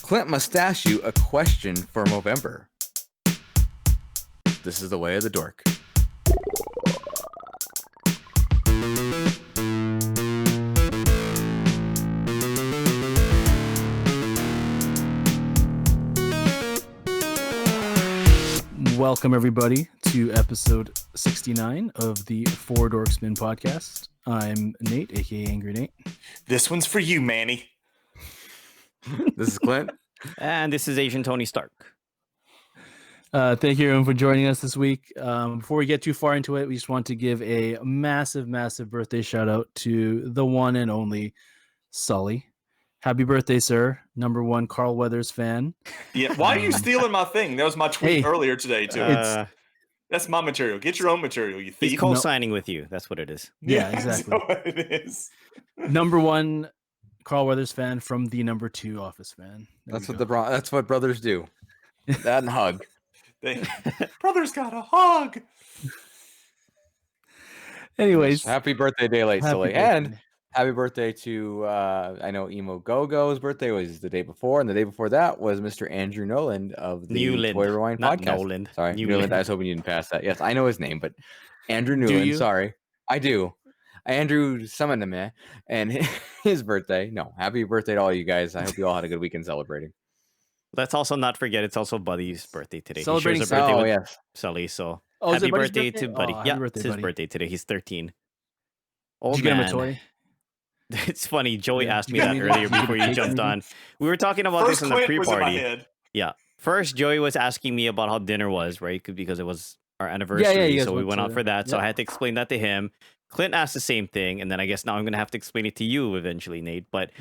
Clint must ask you a question for Movember. This is the way of the dork. Welcome, everybody, to episode 69 of the Four Dorksmen podcast. I'm Nate, aka Angry Nate. This one's for you, Manny. This is Clint. And this is Asian Tony Stark. Thank you, everyone, for joining us this week. Before we get too far into it, we just want to give a massive birthday shout out to the one and only Sully. Happy birthday, sir. Number one Carl Weathers fan. Yeah, why are you stealing my thing? That was my tweet earlier today, too. That's my material. Get your own material, you thief. He's co-signing with you. That's what it is. Yeah, exactly. That's what it is. Number one Carl Weathers fan from the number two Office fan. That's what brothers do. That and hug. Brothers got a hug. Anyways, happy birthday, day late, Sully, birthday. and happy birthday to I know Emo Go-Go's birthday was the day before, and the day before that was Mr. Andrew Noland of the Newland, Toy Rewind not podcast. Noland. Sorry, Newland. I was hoping you didn't pass that. Yes, I know his name, but Andrew Do Newland. you? Sorry, I do. Andrew summoned him, and his birthday. No, happy birthday to all you guys. I hope you all had a good weekend celebrating. Let's also not forget it's also Buddy's birthday today. Celebrating he shares a birthday with yes. Sully, so is happy it Buddy's birthday to Buddy. happy birthday, it's his Buddy. birthday today. He's 13. Did Old you get him a man. toy? It's funny. Joey Yeah. asked me that earlier before you jumped on. We were talking about First this in the Clint was in my pre-party. head. Yeah. First, Joey was asking me about how dinner was, right? Because it was our anniversary, you guys so we went went out to- for that. So yeah. I had to explain that to him. Clint asked the same thing, and then I guess now I'm going to have to explain it to you eventually, Nate. But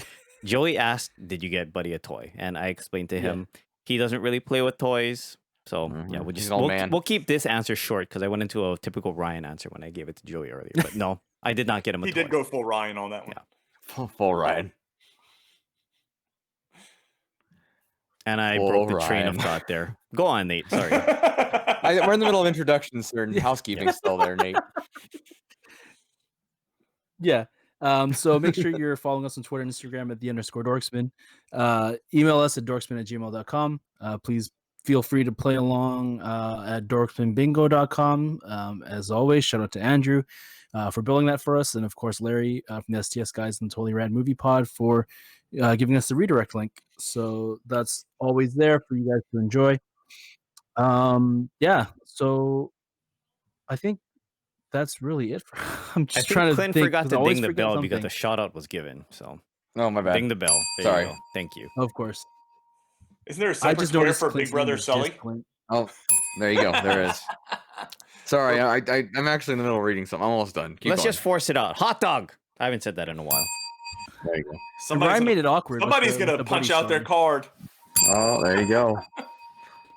Joey asked, did you get Buddy a toy? And I explained to him he doesn't really play with toys. So yeah, He's an old man. we'll keep this answer short because I went into a typical Ryan answer when I gave it to Joey earlier. But no, I did not get him a He toy. did go full Ryan on that one. Yeah. Full ride. And I Full broke the train of Ryan. thought there. Go on, Nate. Sorry. We're in the middle of introductions and housekeeping still there, Nate. Yeah. So make sure you're following us on Twitter and Instagram at @_Dorksmen. Email us at dorksmen@gmail.com. Please feel free to play along at dorksmenbingo.com. As always, shout out to Andrew for building that for us. And of course, Larry from the STS guys and Totally Rad Movie Pod for giving us the redirect link. So that's always there for you guys to enjoy. Yeah. So I think that's really it. I'm I just think trying to Clint think. forgot 'cause to I always ding the forget bell something. because the shout out was given. So Oh, my bad. ding the bell. There Sorry. you go. Thank you. Of course. Isn't there a I separate just Twitter noticed for Clint's Big Brother name is Sully? just Clint. Oh, there you go. There is. Sorry, I'm actually in the middle of reading something. I'm almost done. Keep Let's going. just force it out. Hot dog. I haven't said that in a while. There you go. Ryan made it awkward. with Somebody's the- going with to the punch buddy out their song. card. Oh, there you go.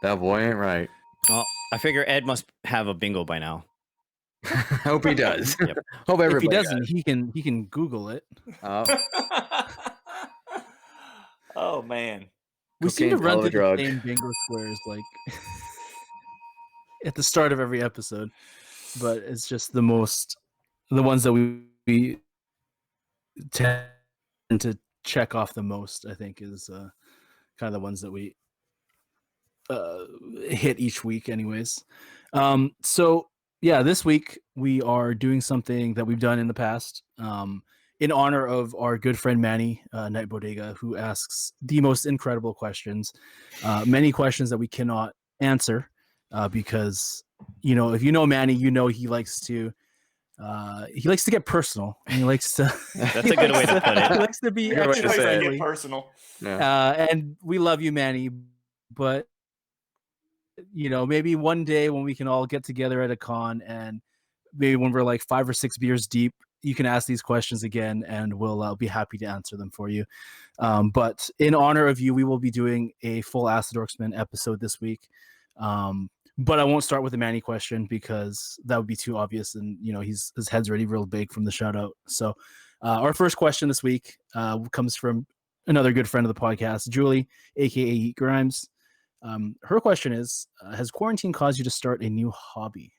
That boy ain't right. Well, I figure Ed must have a bingo by now. Hope he does. Yep. Hope If everybody he doesn't, he can Google it. does. Oh, man. We seem to Cocaine's run hell of a through drug. the same bingo squares like at the start of every episode, but it's just the ones that we tend to check off the most. I think is kind of the ones that we hit each week, anyways. So yeah, this week we are doing something that we've done in the past. In honor of our good friend Manny, Night Bodega, who asks the most incredible questions, many questions that we cannot answer because, if you know Manny, he likes to get personal. And he likes to. That's a good way to put He it. likes to be Good way to extra say it. friendly. Get personal. Yeah. And we love you, Manny, but maybe one day when we can all get together at a con and maybe when we're like 5 or 6 beers deep, you can ask these questions again and we'll be happy to answer them for you. But in honor of you, we will be doing a full Ask the Dorksmen episode this week. But I won't start with the Manny question because that would be too obvious. And, his head's already real big from the shout out. So our first question this week comes from another good friend of the podcast, Julie, aka Eat Grimes. Her question is, has quarantine caused you to start a new hobby?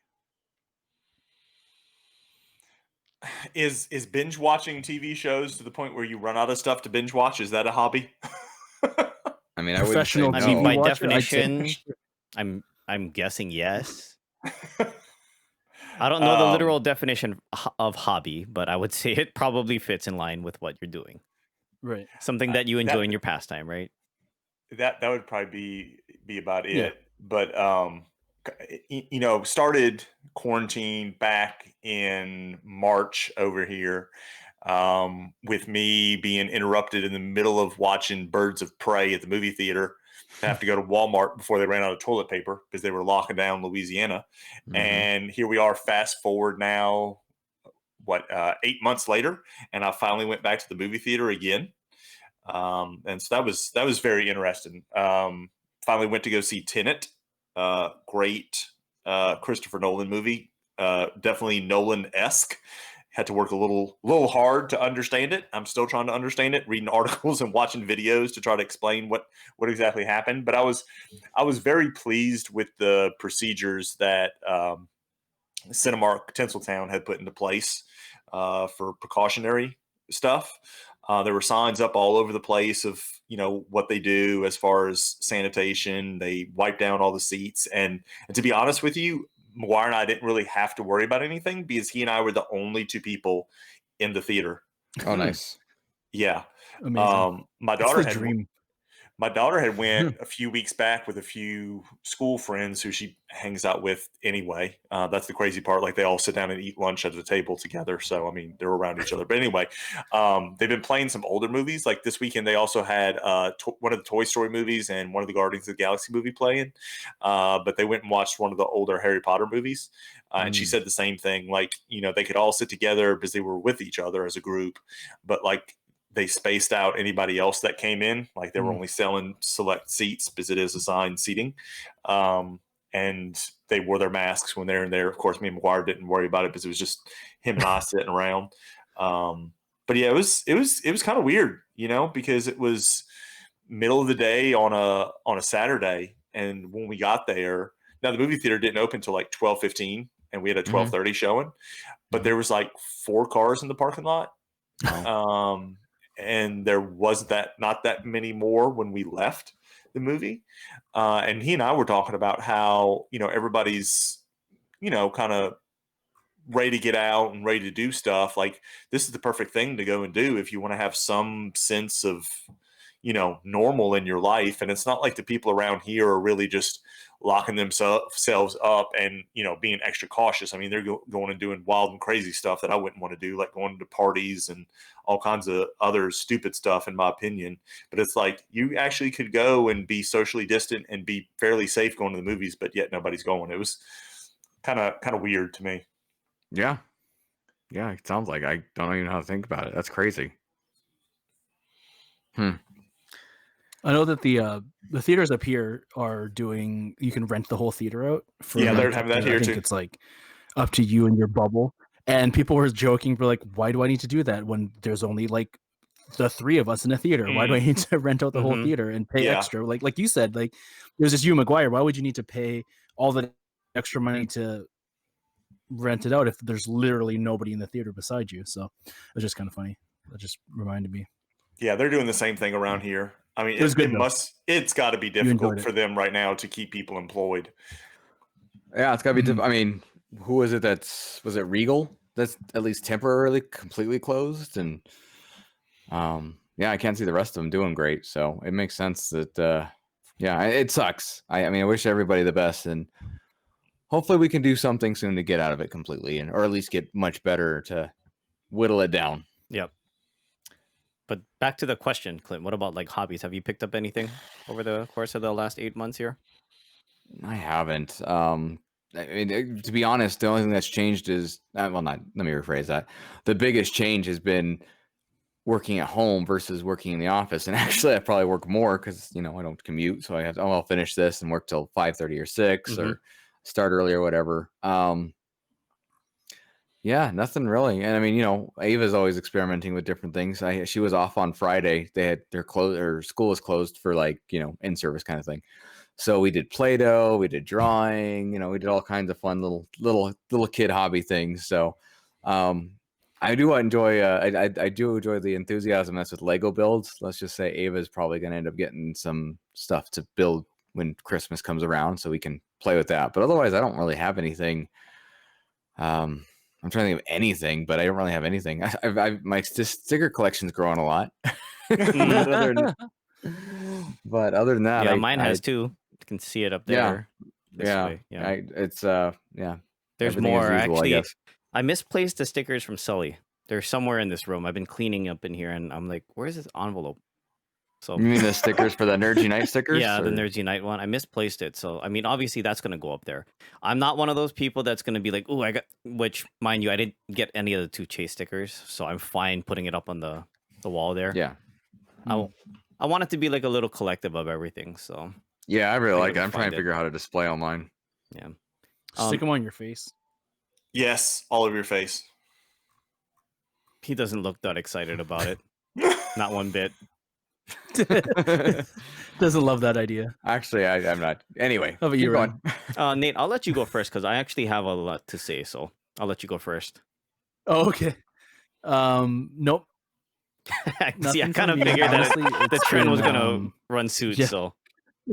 Is binge watching TV shows to the point where you run out of stuff to binge watch? Is that a hobby? I mean, I wouldn't say Professional no. I mean, by TV watcher, I'd say for definition, sure. I'm guessing yes. I don't know the literal definition of hobby, but I would say it probably fits in line with what you're doing. Right. Something that you enjoy in your pastime, right? That would probably be about it. Yeah. But started quarantine back in March over here, with me being interrupted in the middle of watching Birds of Prey at the movie theater. To have to go to Walmart before they ran out of toilet paper because they were locking down Louisiana. And here we are, fast forward now, 8 months later, and I finally went back to the movie theater again. And so that was very interesting. Finally went to go see Tenet. Great Christopher Nolan movie. Definitely Nolan-esque. Had to work a little hard to understand it. I'm still trying to understand it, reading articles and watching videos to try to explain what exactly happened. But I was very pleased with the procedures that Cinemark Tinseltown had put into place for precautionary stuff. There were signs up all over the place of what they do as far as sanitation. They wipe down all the seats, and to be honest with you, McGuire and I didn't really have to worry about anything because he and I were the only two people in the theater. Oh, nice. Yeah. Amazing. My It's daughter the had dream. my daughter had went a few weeks back with a few school friends who she hangs out with anyway. That's the crazy part. Like, they all sit down and eat lunch at the table together. So, I mean, they're around each other. But anyway, they've been playing some older movies. Like this weekend, they also had one of the Toy Story movies and one of the Guardians of the Galaxy movie playing. But they went and watched one of the older Harry Potter movies. And she said the same thing. Like, they could all sit together because they were with each other as a group. But like, they spaced out anybody else that came in. Like, they were only selling select seats because it is assigned seating. And they wore their masks when they're in there. Of course, me and McGuire didn't worry about it because it was just him and I sitting around. But yeah, it was kind of weird, because it was middle of the day on a Saturday. And when we got there, now the movie theater didn't open until like 12:15, and we had a 12:30 showing, but there was like 4 cars in the parking lot. And there was not that many more when we left the movie. And he and I were talking about how, everybody's, kind of ready to get out and ready to do stuff. Like, this is the perfect thing to go and do if you want to have some sense of, normal in your life. And it's not like the people around here are really just locking themselves up and, being extra cautious. I mean, they're going and doing wild and crazy stuff that I wouldn't want to do, like going to parties and all kinds of other stupid stuff, in my opinion. But it's like, you actually could go and be socially distant and be fairly safe going to the movies, but yet nobody's going. It was kind of weird to me. Yeah. Yeah, it sounds like I don't even know how to think about it. That's crazy. I know that the theaters up here are doing. You can rent the whole theater out. Yeah, they're having that here I think too. it's like up to you and your bubble. And people were joking for like, why do I need to do that when there's only like the 3 of us in a theater? Why do I need to rent out the whole theater and pay extra? Like you said, like it was just you, McGuire. Why would you need to pay all the extra money to rent it out if there's literally nobody in the theater beside you? So it was just kind of funny. That just reminded me. Yeah, they're doing the same thing around here. I mean, it's got to be difficult for them right now to keep people employed. Yeah, it's got to be. I mean, who was it? Was it Regal? That's at least temporarily completely closed, and yeah, I can't see the rest of them doing great. So it makes sense that yeah, it sucks. I mean, I wish everybody the best, and hopefully we can do something soon to get out of it completely, or at least get much better to whittle it down. Yep. But back to the question, Clint, what about like hobbies? Have you picked up anything over the course of the last 8 months here? I haven't. I mean, to be honest, the only thing that's changed is let me rephrase that. The biggest change has been working at home versus working in the office. And actually, I probably work more because I don't commute, so I have I'll finish this and work till 5:30 or 6 or start early or whatever. Yeah, nothing really. And I mean, Ava's always experimenting with different things. She was off on Friday. They had her school was closed for like, in-service kind of thing. So we did Play-Doh, we did drawing, we did all kinds of fun little kid hobby things. So I do enjoy. I do enjoy the enthusiasm that's with Lego builds. Let's just say Ava's probably going to end up getting some stuff to build when Christmas comes around, so we can play with that. But otherwise, I don't really have anything. I'm trying to think of anything, but I don't really have anything. My sticker collection's growing a lot. But other than that, Yeah, mine has too. You can see it up there. This way. Yeah. It's There's everything more. as usual, Actually, I guess. I misplaced the stickers from Sully. They're somewhere in this room. I've been cleaning up in here, and I'm like, "Where's this envelope?" So You mean the stickers for the Nerds Unite stickers? yeah, the or- Nerds Unite one. I misplaced it. So I mean, obviously that's gonna go up there. I'm not one of those people that's gonna be like, "Oh, I got." Which, mind you, I didn't get any of the 2 chase stickers, so I'm fine putting it up on the wall there. Yeah. I want it to be like a little collective of everything. So Yeah, I really I like it. gotta I'm trying find to it. figure out how to display on mine. yeah. Stick them on your face. Yes, all over your face. He doesn't look that excited about it. Not one bit. Doesn't love that idea. Actually, I'm not. Anyway, How about keep you, going. Ryan? Nate, I'll let you go first because I actually have a lot to say. So I'll let you go first. Oh, okay. Nope. See, I Nothing kind of from me. figured that Honestly, the it's trend was been, gonna run suit. yeah. So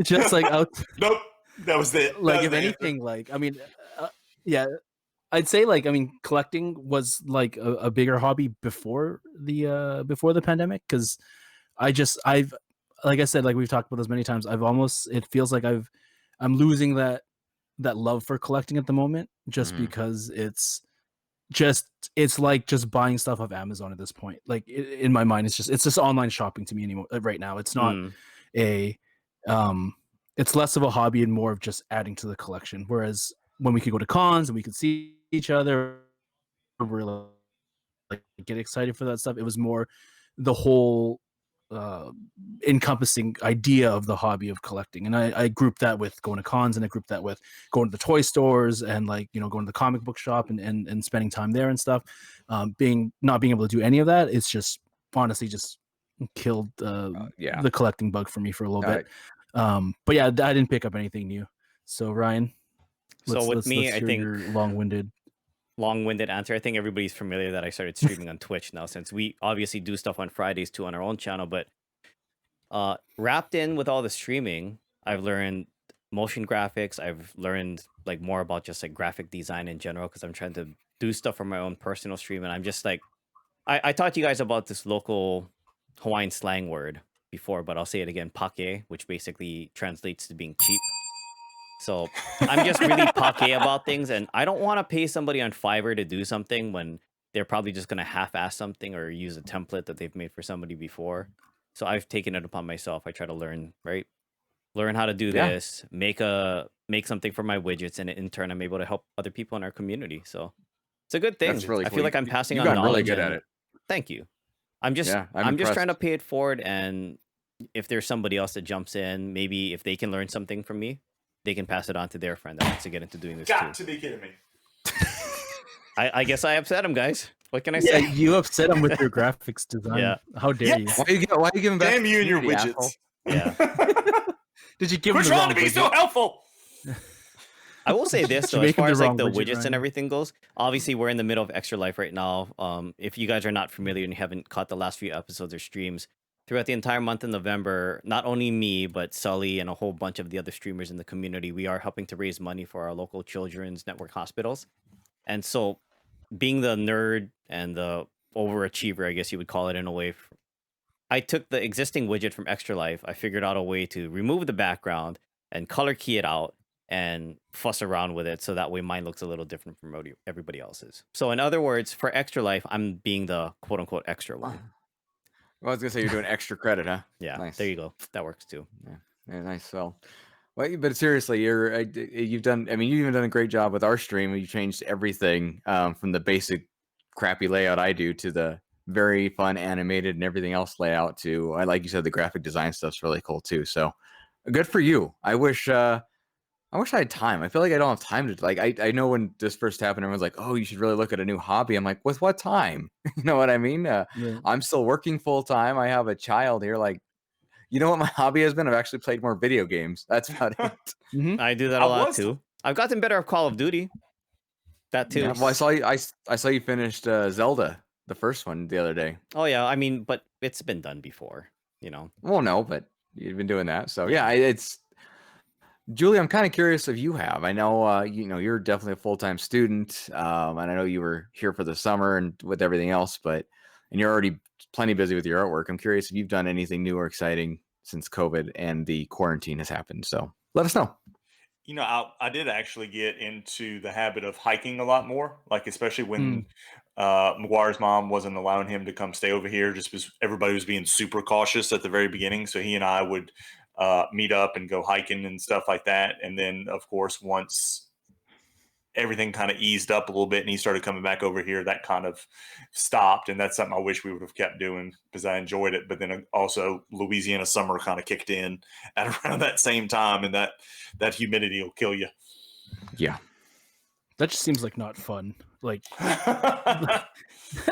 just like out. Nope, that was it. Like That if was the anything, like I mean, yeah, I'd say like I mean, collecting was like a bigger hobby before the pandemic because I've like I said, like we've talked about this many times. It feels like I'm losing that love for collecting at the moment just Mhm. because it's like just buying stuff off Amazon at this point. Like in my mind, it's just online shopping to me anymore right now. It's not a it's less of a hobby and more of just adding to the collection. Whereas when we could go to cons and we could see each other, we're like get excited for that stuff. It was more the whole encompassing idea of the hobby of collecting, and I grouped that with going to cons, and I grouped that with going to the toy stores and like going to the comic book shop and spending time there and stuff. Not being able to do any of that, it's just honestly just killed Yeah. the collecting bug for me for a little Got bit. But yeah, I didn't pick up anything new. So Ryan, So with me, I hear think your long-winded answer. I think everybody's familiar that I started streaming on Twitch now, since we obviously do stuff on Fridays too on our own channel. But wrapped in with all the streaming, I've learned motion graphics. I've learned like more about just like graphic design in general because I'm trying to do stuff for my own personal stream. And I'm just like, I talked to you guys about this local Hawaiian slang word before, but I'll say it again, pake, which basically translates to being cheap. So I'm just really pake about things, and I don't want to pay somebody on Fiverr to do something when they're probably just going to half-ass something or use a template that they've made for somebody before. So I've taken it upon myself. I try to learn how to do Yeah. this, make something for my widgets, and in turn I'm able to help other people in our community. So it's a good thing. That's really I cool. feel like I'm passing You on got really knowledge. good at and- it. Thank you. I'm just I'm just trying to impressed. pay it forward, and if there's somebody else that jumps in, maybe if they can learn something from me, they can pass it on to their friend that wants to get into doing this Got too. to be kidding me. I guess I upset him, guys. What can I Yeah, say? you upset him with your graphics design. Yeah. How dare you? Yes. Why are you giving back? Damn to you and your community, widgets. asshole? Yeah. Did you give him Quit the trying wrong to be widget? so helpful. I will say this You're though, as making far the as like wrong the widget, widgets Ryan. and everything goes, obviously we're in the middle of Extra Life right now. If you guys are not familiar and you haven't caught the last few episodes or streams, throughout the entire month of November, not only me, but Sully and a whole bunch of the other streamers in the community, we are helping to raise money for our local children's network hospitals. And so being the nerd and the overachiever, I guess you would call it in a way, I took the existing widget from Extra Life. I figured out a way to remove the background and color key it out and fuss around with it so that way mine looks a little different from everybody else's. So in other words, for Extra Life, I'm being the quote unquote extra one. Well, I was gonna say you're doing extra credit, huh? Yeah, Nice. there you go. That works too. Yeah, nice. So, well, but seriously, you've done. I mean, you've even done a great job with our stream. You changed everything from the basic crappy layout I do to the very fun animated and everything else layout to, I like you said, the graphic design stuff's really cool too. So, good for you. I wish I had time. I feel like I don't have time to I know when this first happened, everyone's like, "Oh, you should really look at a new hobby." I'm like, "With what time?" You know what I mean? Yeah. I'm still working full time. I have a child here. Like, you know what my hobby has been? I've actually played more video games. That's about it. Mhm. I do that I a lot was- too. I've gotten better at Call of Duty. That too. Yeah, well, I saw you finished Zelda the first one the other day. Oh yeah, I mean, but it's been done before, you know. Well, no, but you've been doing that. So Yeah. it's Julie, I'm kind of curious if you have. I know, you're definitely a full-time student, and I know you were here for the summer and with everything else, and you're already plenty busy with your artwork. I'm curious if you've done anything new or exciting since COVID and the quarantine has happened. So let us know. I did actually get into the habit of hiking a lot more, like especially when McGuire's mom wasn't allowing him to come stay over here, just because everybody was being super cautious at the very beginning. So he and I would meet up and go hiking and stuff like that. And then, of course, once everything kind of eased up a little bit and he started coming back over here, that kind of stopped. And that's something I wish we would have kept doing because I enjoyed it. But then also Louisiana summer kind of kicked in at around that same time, and that humidity will kill you. Yeah. That just seems like not fun. Like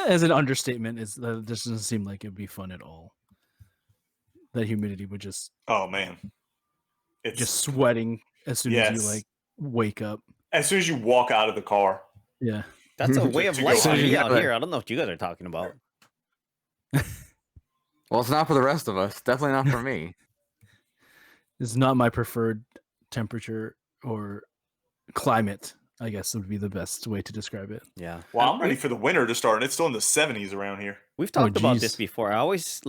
as an understatement, this doesn't seem like it'd be fun at all. That humidity would just Oh man. It's just sweating as soon as you Yes. like wake up. as soon as you walk out of the car. Yeah. That's a way of To go life for hiking. me out here. I don't know what you guys are talking about. Well, it's not for the rest of us. Definitely not for me. It's not my preferred temperature or climate, I guess would be the best way to describe it. Yeah. Well, I'm ready for the winter to start, and it's still in the 70s around here. We've talked about geez. this before. I always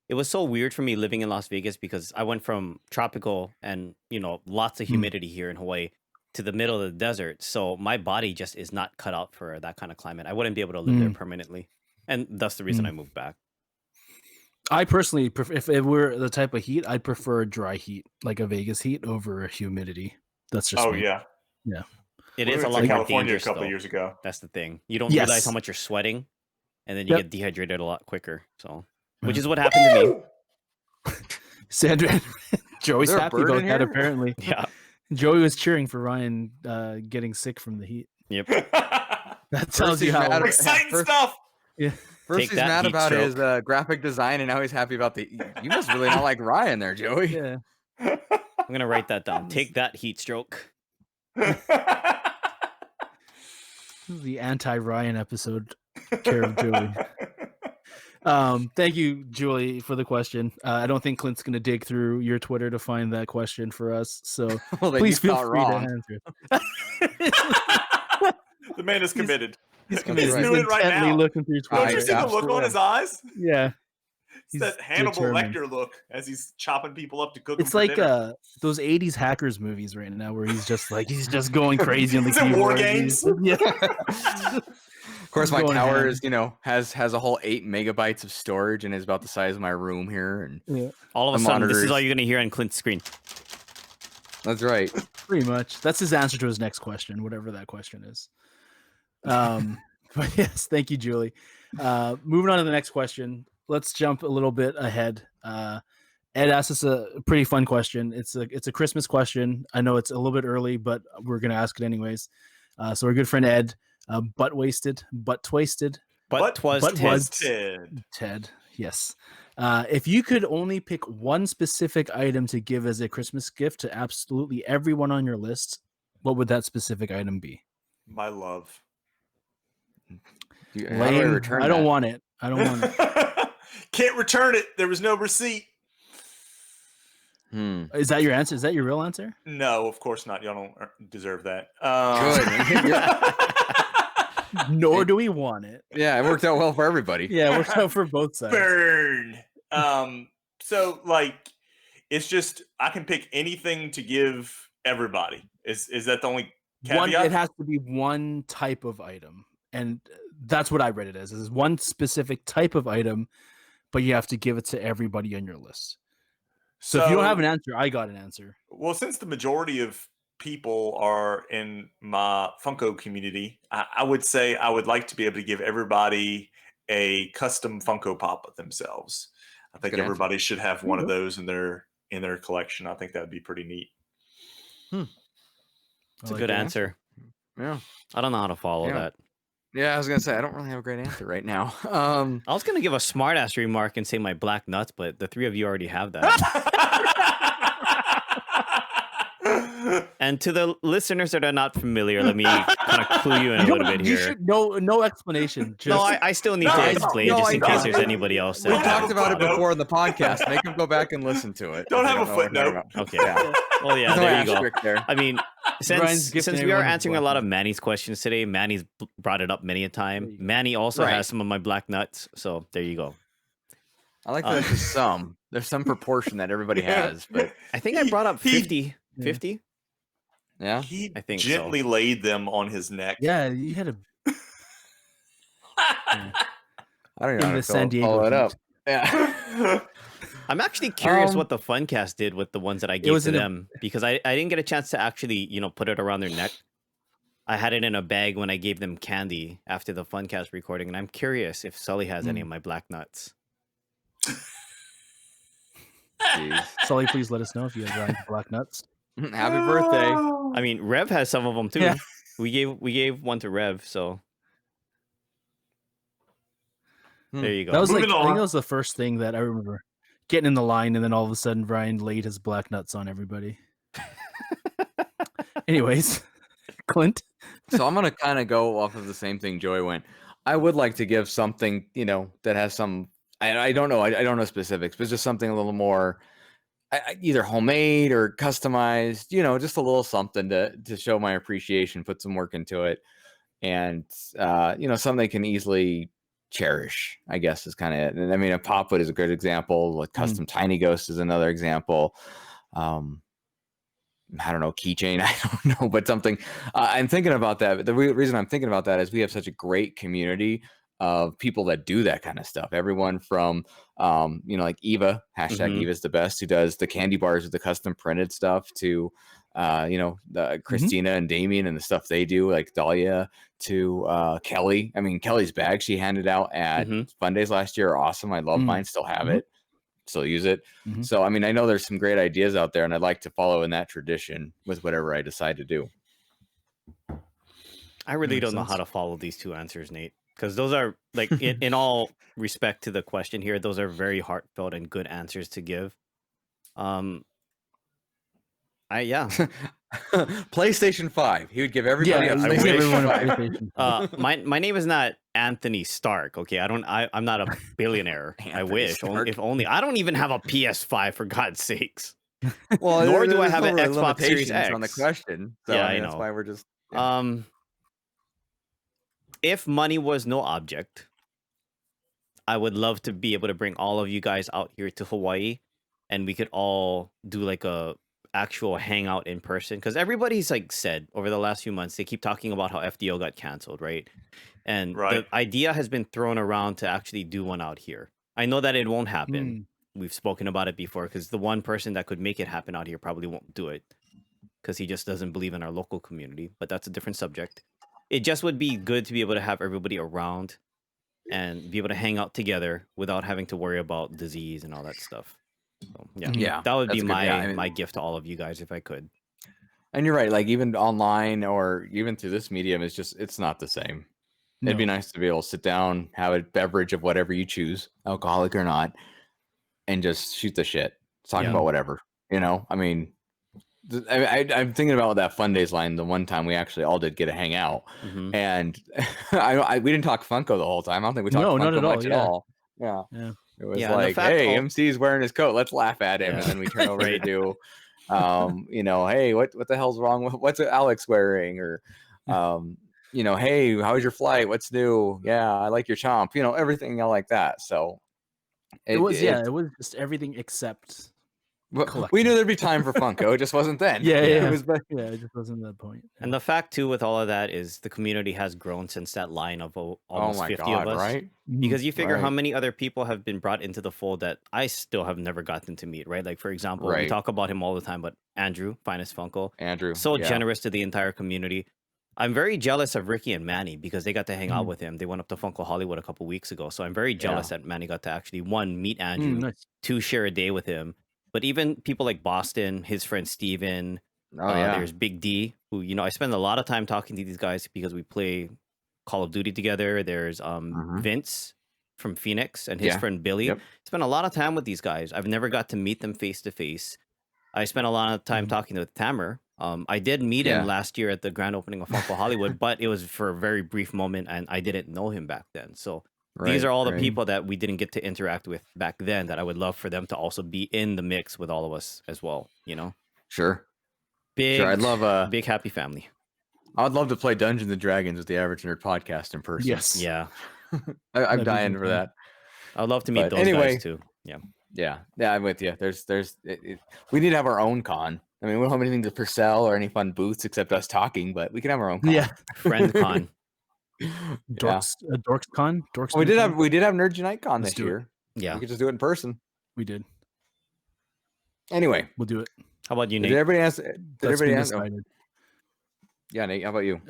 it was so weird for me living in Las Vegas because I went from tropical and, lots of humidity here in Hawaii to the middle of the desert. So my body just is not cut out for that kind of climate. I wouldn't be able to live there permanently. And that's the reason I moved back. I personally, if it were the type of heat, I'd prefer dry heat, like a Vegas heat, over humidity. That's just Oh me. yeah. It We is a went lot to more California a dangerous, couple though. of years ago. That's the thing. You don't Yes. realize how much you're sweating, and then you Yep. get dehydrated a lot quicker. So, which is what happened to me. Sandra, Joey's there a happy bird about in that. here? Apparently, Yeah. Joey was cheering for Ryan getting sick from the heat. Yep. That tells he's you how. mad- Exciting First- stuff. Yeah. First, Take he's that, mad heat about his stroke. graphic design, and now he's happy about the. You must really not like Ryan there, Joey. Yeah. I'm gonna write that down. Take that, heat stroke. This is the anti-Ryan episode. Care of Joey. Thank you, Julie, for the question. I don't think Clint's going to dig through your Twitter to find that question for us. So Well, then please you feel thought free wrong. to answer. The man is committed. He's committed. right. He's doing it right intently now. looking through Don't Twitter. you see the look on absolutely his eyes? Yeah. It's He's that Hannibal determined. Lecter look as he's chopping people up to cook them It's for like dinner. those 80s hackers movies right now where he's just going crazy on the Is it War keyboard. Games? Yeah. Of course, my Going tower ham. is, has a whole 8 megabytes of storage and is about the size of my room here. And Yeah. All of a The sudden, this is monitors. all you're gonna hear on Clint's screen. that's right. Pretty much. That's his answer to his next question, whatever that question is. But yes, thank you, Julie. Moving on to the next question. Let's jump a little bit ahead. Ed asked us a pretty fun question. It's a Christmas question. I know it's a little bit early, but we're gonna ask it anyways. So our good friend Ed, butt twisted, But Twas but Ted. was- Ted. Ted. Yes. If you could only pick one specific item to give as a Christmas gift to absolutely everyone on your list, what would that specific item be? My love. How do I Lame. return I don't that? want it. I don't want it. Can't return it. There was no receipt. Is that your answer? Is that your real answer? No, of course not. Y'all don't deserve that. Good. Nor do we want it. Yeah, it worked out well for everybody. Yeah, it worked out for both sides. Burn. So it's just I can pick anything to give everybody. Is that the only caveat? It has to be one type of item, and that's what I read it as. Is one specific type of item, but you have to give it to everybody on your list. So if you don't have an answer, I got an answer. Well, since the majority of people are in my Funko community, I would say I would like to be able to give everybody a custom Funko Pop of themselves. I think Good answer. everybody should have one of those in their collection. I think that would be pretty neat. It's a good answer. Yeah. I don't know how to follow Yeah. that. Yeah, I was gonna say I don't really have a great answer right now. I was gonna give a smartass remark and say my black nuts, but the three of you already have that. And And to the listeners that are not familiar, let me kind of clue you in a little bit You here. should no explanation. Just No, I still need No, to I know. explain No, just I in know. case there's anybody else. We Don't have talked a about it footnote. before in the podcast. Make them go back and listen to it. Don't if they have a know what we're talking footnote. about. Okay. Yeah. Well, yeah, There's no there you go. asterisk there. I mean, Ryan's since gifting we are everyone his answering a black lot of nut. Manny's questions today, Manny's brought it up many a There time. you go. Manny also Right. has some of my black nuts, so there you go. I like that it's just some. There's some proportion that everybody has, but I think I brought up 50. Yeah. 50? yeah. He I think so. gently laid them on his neck. Yeah, you had a I don't even In know how the to San Diego follow it heat. up. Yeah. I'm actually curious Um, what the Funcast did with the ones that I gave was to in a- them because I didn't get a chance to actually, put it around their neck. I had it in a bag when I gave them candy after the Funcast recording, and I'm curious if Sully has any of my black nuts. Jeez. Sully, please let us know if you have Ryan's black nuts. Happy birthday. I mean, Rev has some of them too. Yeah. We gave one to Rev, so there you go. That was Moving I on. think that was the first thing that I remember getting in the line, and then all of a sudden Ryan laid his black nuts on everybody. Anyways, Clint. So I'm gonna kind of go off of the same thing Joey went. I would like to give something, that has some. I don't know. I don't know specifics, but just something a little more, either homemade or customized. Just a little something to show my appreciation, put some work into it, and something they can easily cherish. I guess is kind of it. And I mean, a pop-wood is a good example. Like custom tiny ghost is another example. I don't know, keychain. I don't know, but something. I'm thinking about that. The reason I'm thinking about that is we have such a great community of people that do that kind of stuff. Everyone from, like Eva, hashtag Mhm. Eva's the best, who does the candy bars with the custom printed stuff, to, the Christina and Damien and the stuff they do, like Dahlia, to Kelly. I mean, Kelly's bags she handed out at Mhm. Fun Days last year are awesome. I love mine. Still have Mhm. it. Still use it. Mhm. So, I mean, I know there's some great ideas out there, and I'd like to follow in that tradition with whatever I decide to do. I really Makes don't know how sense. to follow these two answers, Nate, because those are like in all respect to the question here, those are very heartfelt and good answers to give. PlayStation 5. He would give everybody Yeah, a I you give wish. everyone a PlayStation 5. PlayStation. My name is not Anthony Stark. Okay, I'm not a billionaire. I Anthony wish. Stark. If only. I don't even have a PS5 for God's sakes. Well, Nor do I there's have no an really Xbox Series limitations on the X. question. So, Yeah, I mean, I that's know. why we're just. Yeah. If money was no object, I would love to be able to bring all of you guys out here to Hawaii, and we could all do like a actual hangout in person. Because everybody's like said over the last few months, they keep talking about how FDO got canceled, right? And Right. the idea has been thrown around to actually do one out here. I know that it won't happen. We've spoken about it before because the one person that could make it happen out here probably won't do it because he just doesn't believe in our local community. But that's a different subject. It just would be good to be able to have everybody around and be able to hang out together without having to worry about disease and all that stuff. So, yeah, Yeah, that would be that's good. my Yeah, I mean- my gift to all of you guys if I could. And you're right. Like, even online or even through this medium, it's not the same. It'd be No. nice to be able to sit down, have a beverage of whatever you choose, alcoholic or not, and just shoot the shit. Talk Yeah. about whatever. I mean, I'm thinking about that Fun Days line. The one time we actually all did get to hang out, Mhm. and we didn't talk Funko the whole time. I don't think we talked No, Funko not at all, much at yeah. all. Yeah. Yeah. It was Yeah, and the like, fact hey, al- MC's wearing his coat. Let's laugh at him, Yeah. and then we turn over to Right. do, hey, what the hell's wrong with what's Alex wearing, or, hey, how's your flight? What's new? Yeah, I like your chomp. Everything like that. So It was just everything except we collecting. knew there'd be time for Funko. It just wasn't then. Yeah, It yeah. was it just wasn't that point. And the fact too with all of that is the community has grown since that line of almost 50 God, of us. right? Because you figure how Right. many other people have been brought into the fold that I still have never gotten to meet, right? Like, for example, we Right. talk about him all the time, but Andrew, Finest Funko, Andrew. so yeah. generous to the entire community. I'm very jealous of Ricky and Manny because they got to hang out Mm. with him. They went up to Funko Hollywood a couple weeks ago. So I'm very jealous that Manny got to actually, one, meet Andrew, Nice. two, share a day with him. But even people like Boston, his friend Steven, Oh yeah. there's Big D, who, I spend a lot of time talking to these guys because we play Call of Duty together. There's Vince from Phoenix and his Yeah. friend Billy. Yep. Spent a lot of time with these guys. I've never got to meet them face to face. I spent a lot of time talking with Tamer, I did meet him Yeah. last year at the grand opening of Funko Hollywood, but it was for a very brief moment, and I didn't know him back then. So these Right, are all the right. people that we didn't get to interact with back then that I would love for them to also be in the mix with all of us as well. You know, Sure. big, I'd love big happy family. I'd love to play Dungeons and Dragons with the Average Nerd podcast in person. Yes. Yeah, I'm That'd be dying good for fun. that. I'd love to meet But those anyway, guys too. Yeah, yeah, I'm with you. We need to have our own con. I mean, we don't have anything to for sale or any fun booths except us talking, but we can have our own con. Yeah. friend con. Dorkscon. Dorksmen. We did have Nerd Unite Con Let's this do it. year. Yeah. We could just do it in person. We did. Anyway, We'll do it. How about you, did Nate? everybody answer? Did That's everybody been answer? decided. Yeah, Nate. How about you?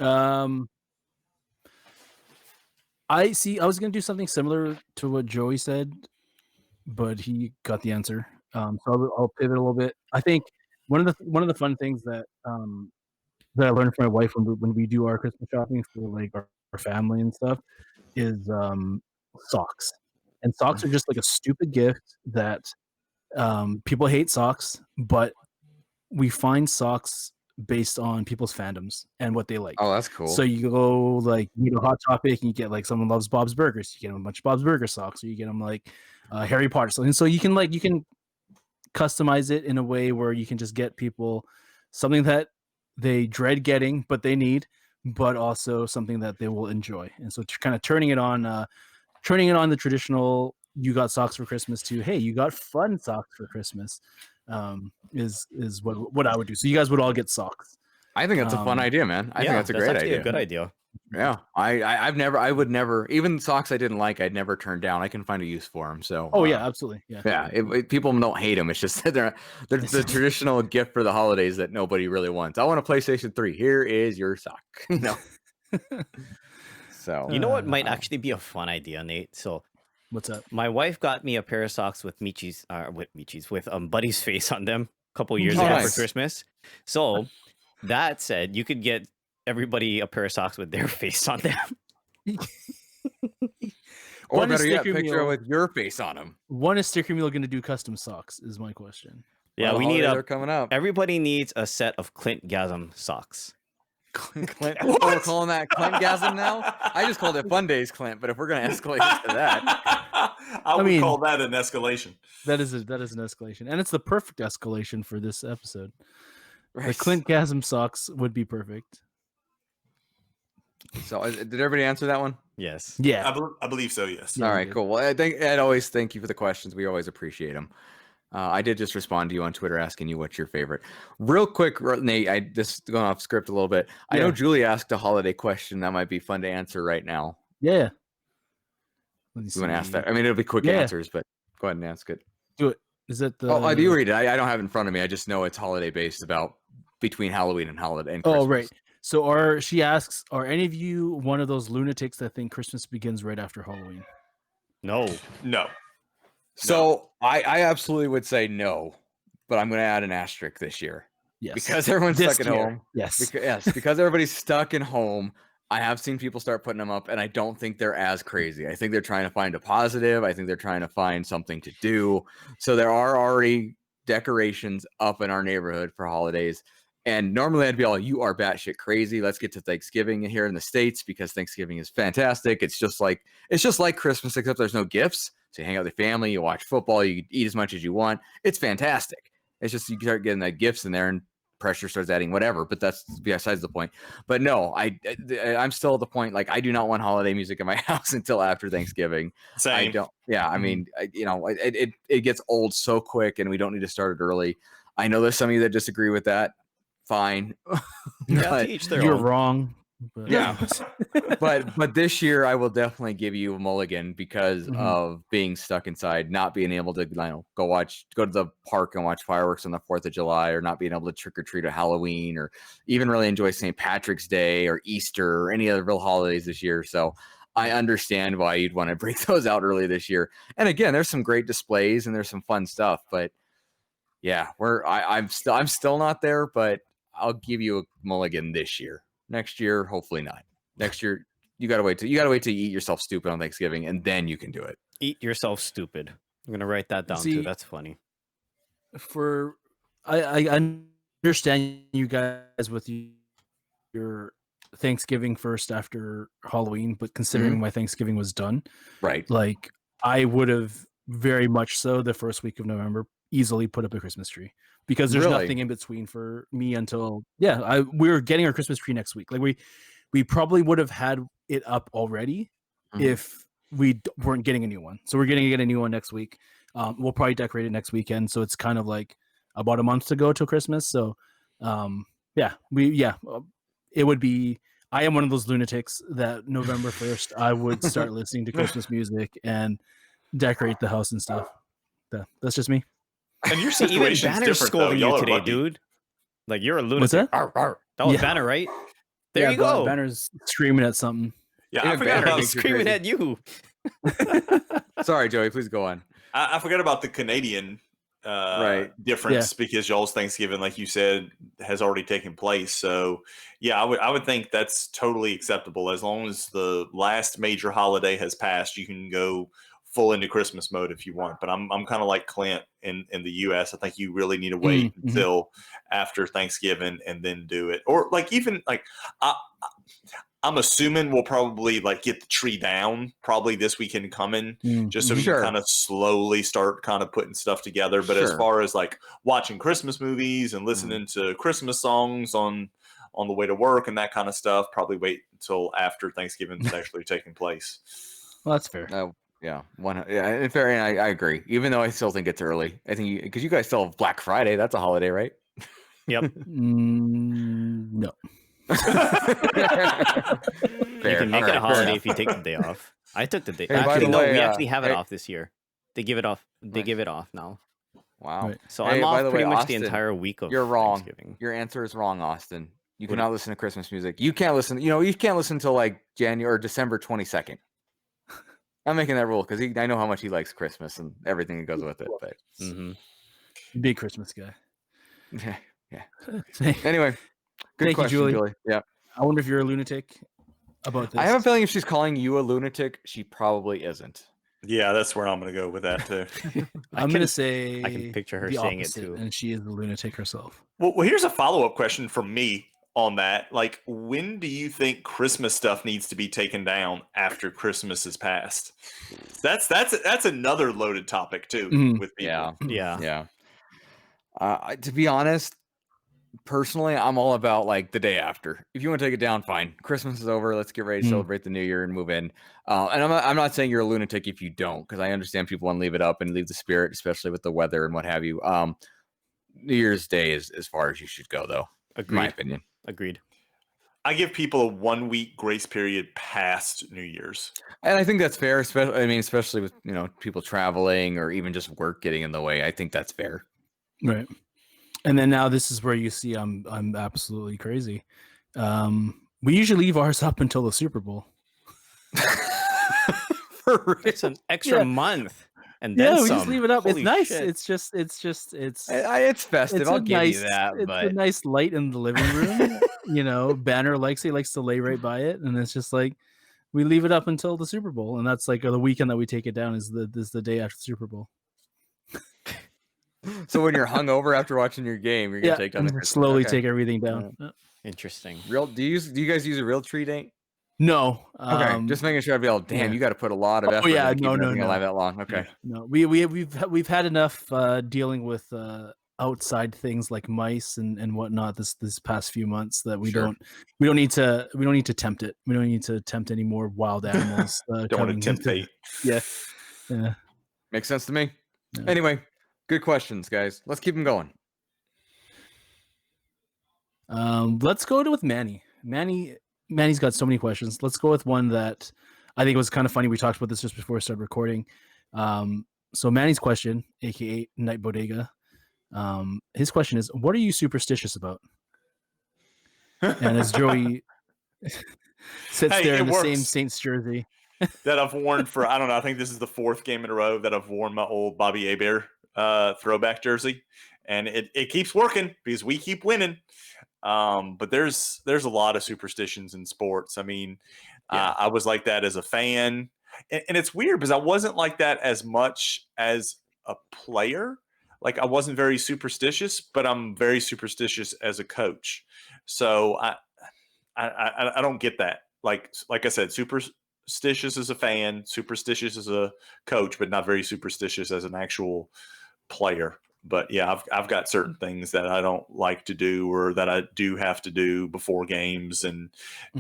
I was gonna do something similar to what Joey said, but he got the answer. So I'll pivot a little bit. I think one of the fun things that that I learned from my wife when we do our Christmas shopping for like our family and stuff is socks. And socks are just like a stupid gift that people hate socks, but we find socks based on people's fandoms and what they like. Oh, that's cool. So you go like you know Hot Topic and you get like someone loves Bob's Burgers, you get them a bunch of Bob's Burger socks, or you get them like Harry Potter. And so you can customize it in a way where you can just get people something that they dread getting but they need, but also something that they will enjoy. And so kind of turning it on the traditional you got socks for Christmas to hey you got fun socks for Christmas is what I would do. So you guys would all get socks. I think that's a fun idea, man. I think that's a great actually idea. a good idea. Yeah, I would never, even socks I didn't like, I'd never turn down. I can find a use for them. So Oh yeah, absolutely. Yeah. yeah. People don't hate them. It's just that they're the traditional gift for the holidays that nobody really wants. I want a PlayStation 3. Here is your sock. So You know what might actually be a fun idea, Nate? So What's up? my wife got me a pair of socks with Buddy's face on them a couple years ago Nice. for Christmas. So that said, you could get everybody a pair of socks with their face on them. or When is better yet, Sticker picture Mule- with your face on them. When is Sticker Mule going to do custom socks? Is my question. Yeah, Well, we the need holidays are coming up. everybody needs a set of Clint Gasm socks. Clint, we're calling that Clintgasm now. I just called it Fun Days Clint, but if we're gonna escalate to that, I would mean- call that an escalation. That is an escalation, and it's the perfect escalation for this episode. The right. Clint Gasm socks would be perfect. So did everybody answer that one? Yes. Yeah. I believe so. Yes. Yeah, All we right, did. cool. Well, I'd always thank you for the questions. We always appreciate them. I did just respond to you on Twitter asking you what's your favorite. Real quick, Nate, I just going off script a little bit. I know Yeah. Julie asked a holiday question that might be fun to answer right now. Yeah. Let me You want to ask see. that? I mean, it'll be quick Yeah. answers, but go ahead and ask it. Do it. Is it the? Oh, I do read it. I don't have it in front of me. I just know it's holiday based about between Halloween and holiday. And Oh, Christmas. right. So she asks, are any of you one of those lunatics that think Christmas begins right after Halloween? No. No. So I absolutely would say no, but I'm going to add an asterisk this year Yes. because everyone's This stuck at year. home. Yes. Because everybody's stuck in home. I have seen people start putting them up, and I don't think they're as crazy. I think they're trying to find a positive. I think they're trying to find something to do. So there are already decorations up in our neighborhood for holidays. And normally I'd be all, you are batshit crazy. Let's get to Thanksgiving here in the States because Thanksgiving is fantastic. It's just like Christmas, except there's no gifts. So you hang out with your family, you watch football, you eat as much as you want. It's fantastic. It's just you start getting that gifts in there and pressure starts adding whatever, but that's besides the point. But no, I'm still at the point, like I do not want holiday music in my house until after Thanksgiving. Same. I don't. Yeah, I mean, it gets old so quick, and we don't need to start it early. I know there's some of you that disagree with that. Fine, Yeah, but, to each their You're own. wrong. But, Yeah. but this year I will definitely give you a mulligan because Mhm. of being stuck inside, not being able to go to the park and watch fireworks on the 4th of July, or not being able to trick or treat at Halloween, or even really enjoy St. Patrick's Day or Easter or any other real holidays this year. So I understand why you'd want to break those out early this year. And again, there's some great displays and there's some fun stuff, but yeah, I'm still not there, but I'll give you a mulligan this year. Next year, hopefully not. Next year, you gotta wait till you eat yourself stupid on Thanksgiving, and then you can do it. Eat yourself stupid. I'm gonna write that down See- too. That's funny. for I understand you guys with your Thanksgiving first after Halloween, but considering my Thanksgiving was done, Right. like I would have very much so the first week of November easily put up a Christmas tree because there's Really? nothing in between for me until we're getting our Christmas tree next week. Like we probably would have had it up already if we weren't getting a new one. So we're getting to get a new one next week. We'll probably decorate it next weekend. So it's kind of like about a month to go till Christmas. So it would be. I am one of those lunatics that November 1st I would start listening to Christmas music and decorate the house and stuff. That's just me. And your See, even situation's Banner's different, though. scolding you Y'all are today, lucky. dude. Like, you're a lunatic. What's that? Arr, arr. That was Yeah. Banner, right? There you go. Banner's screaming at something. Yeah, Even I forgot Banner about He's thinks you're screaming crazy. at you. Sorry, Joey. Please go on. I forgot about the Canadian Right. difference because y'all's Thanksgiving, like you said, has already taken place. So yeah, I would think that's totally acceptable. As long as the last major holiday has passed, you can go full into Christmas mode if you want. But I'm kind of like Clint in the US. I think you really need to wait until after Thanksgiving and then do it. Or like even like I'm assuming we'll probably like get the tree down probably this weekend coming, just so we can kind of slowly start kind of putting stuff together. But as far as like watching Christmas movies and listening to Christmas songs on the way to work and that kind of stuff, probably wait until after Thanksgiving is actually taking place. Well, that's fair. Yeah, and fair, and I agree. Even though I still think it's early, I think because you guys still have Black Friday. That's a holiday, right? Yep. No. You can make it a holiday if you take the day off. I took the day. Hey, by actually, the no, way, we actually have it off this year. They give it off. They give it off now. Wow. Right. So Hey, I'm by off the pretty way, much Austin, the entire week of You're wrong. Thanksgiving. Your answer is wrong, Austin. You cannot listen to Christmas music. You can't listen. You can't listen until like January or December 22nd. I'm making that rule because I know how much he likes Christmas and everything that goes with it. But big Christmas guy. yeah. Anyway, good question, Julie. Yeah. I wonder if you're a lunatic about this. I have a feeling if she's calling you a lunatic, she probably isn't. Yeah, that's where I'm going to go with that too. I'm going to say I can picture her the saying it opposite, too. and she is the lunatic herself. Well, here's a follow-up question from me on that. Like, when do you think Christmas stuff needs to be taken down after Christmas is passed? That's another loaded topic too with people. Yeah. To be honest, personally, I'm all about like the day after. If you want to take it down, fine. Christmas is over. Let's get ready to celebrate the new year and move in. And I'm not saying you're a lunatic if you don't, because I understand people want to leave it up and leave the spirit, especially with the weather and what have you. New Year's Day is as far as you should go, though. Agreed. In my opinion. Agreed. I give people a 1 week grace period past New Year's. And I think that's fair, especially with people traveling or even just work getting in the way. I think that's fair. Right. And then now this is where you see I'm absolutely crazy. We usually leave ours up until the Super Bowl. It's an extra month. And then we some. just leave it up. Holy it's nice. shit. It's It's festive. I'll give you that. It's but a nice light in the living room. Banner likes to lay right by it, and it's just like we leave it up until the Super Bowl, and that's like the weekend that we take it down is the day after the Super Bowl. So when you're hungover after watching your game, you're gonna take down the Christmas. Slowly take everything down. Interesting. Do you guys use a real tree date? No. Okay, just making sure I'd be all. Damn, you got to put a lot of effort. Yeah, into keeping everything alive that long. Okay. No, we've had enough dealing with outside things like mice and whatnot this past few months that we don't need to tempt it. We don't need to tempt any more wild animals. Don't want to tempt fate. Yeah. Makes sense to me. Yeah. Anyway, good questions, guys. Let's keep them going. Let's go with Manny. Manny's got so many questions. Let's go with one that I think was kind of funny. We talked about this just before we started recording. So Manny's question, aka Night Bodega, his question is, what are you superstitious about? And as Joey sits there in the same Saints jersey that I've worn for, I don't know, I think this is the 4th game in a row that I've worn my old Bobby Hebert throwback jersey. And it keeps working because we keep winning. But there's a lot of superstitions in sports. I mean, I was like that as a fan, and it's weird because I wasn't like that as much as a player. like I wasn't very superstitious, but I'm very superstitious as a coach. So I don't get that. Like I said, superstitious as a fan, superstitious as a coach, but not very superstitious as an actual player. But yeah, I've got certain things that I don't like to do, or that I do have to do before games and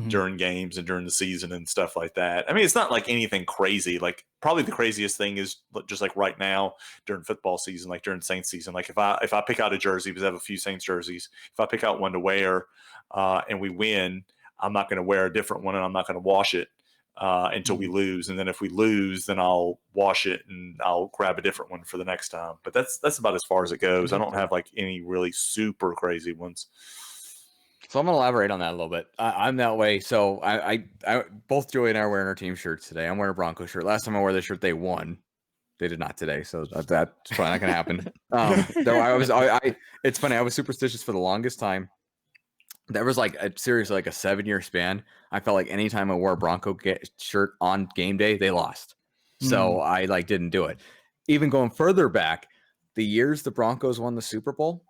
during games and during the season and stuff like that. I mean, it's not like anything crazy. Like probably the craziest thing is just like right now during football season, like during Saints season. Like if I pick out a jersey, because I have a few Saints jerseys, if I pick out one to wear and we win, I'm not going to wear a different one, and I'm not going to wash it until we lose. And then if we lose, then I'll wash it and I'll grab a different one for the next time. But that's about as far as it goes. I don't have like any really super crazy ones. So I'm gonna elaborate on that a little bit. I'm that way. So I both Joey and I are wearing our team shirts today. I'm wearing a Bronco shirt. Last time I wore this shirt, they won. They did not today, so that's probably not gonna happen. Though it's funny. I was superstitious for the longest time. There was like seriously like a 7-year span. I felt like anytime I wore a Bronco shirt on game day, they lost. So I like didn't do it. Even going further back, the years the Broncos won the Super Bowl,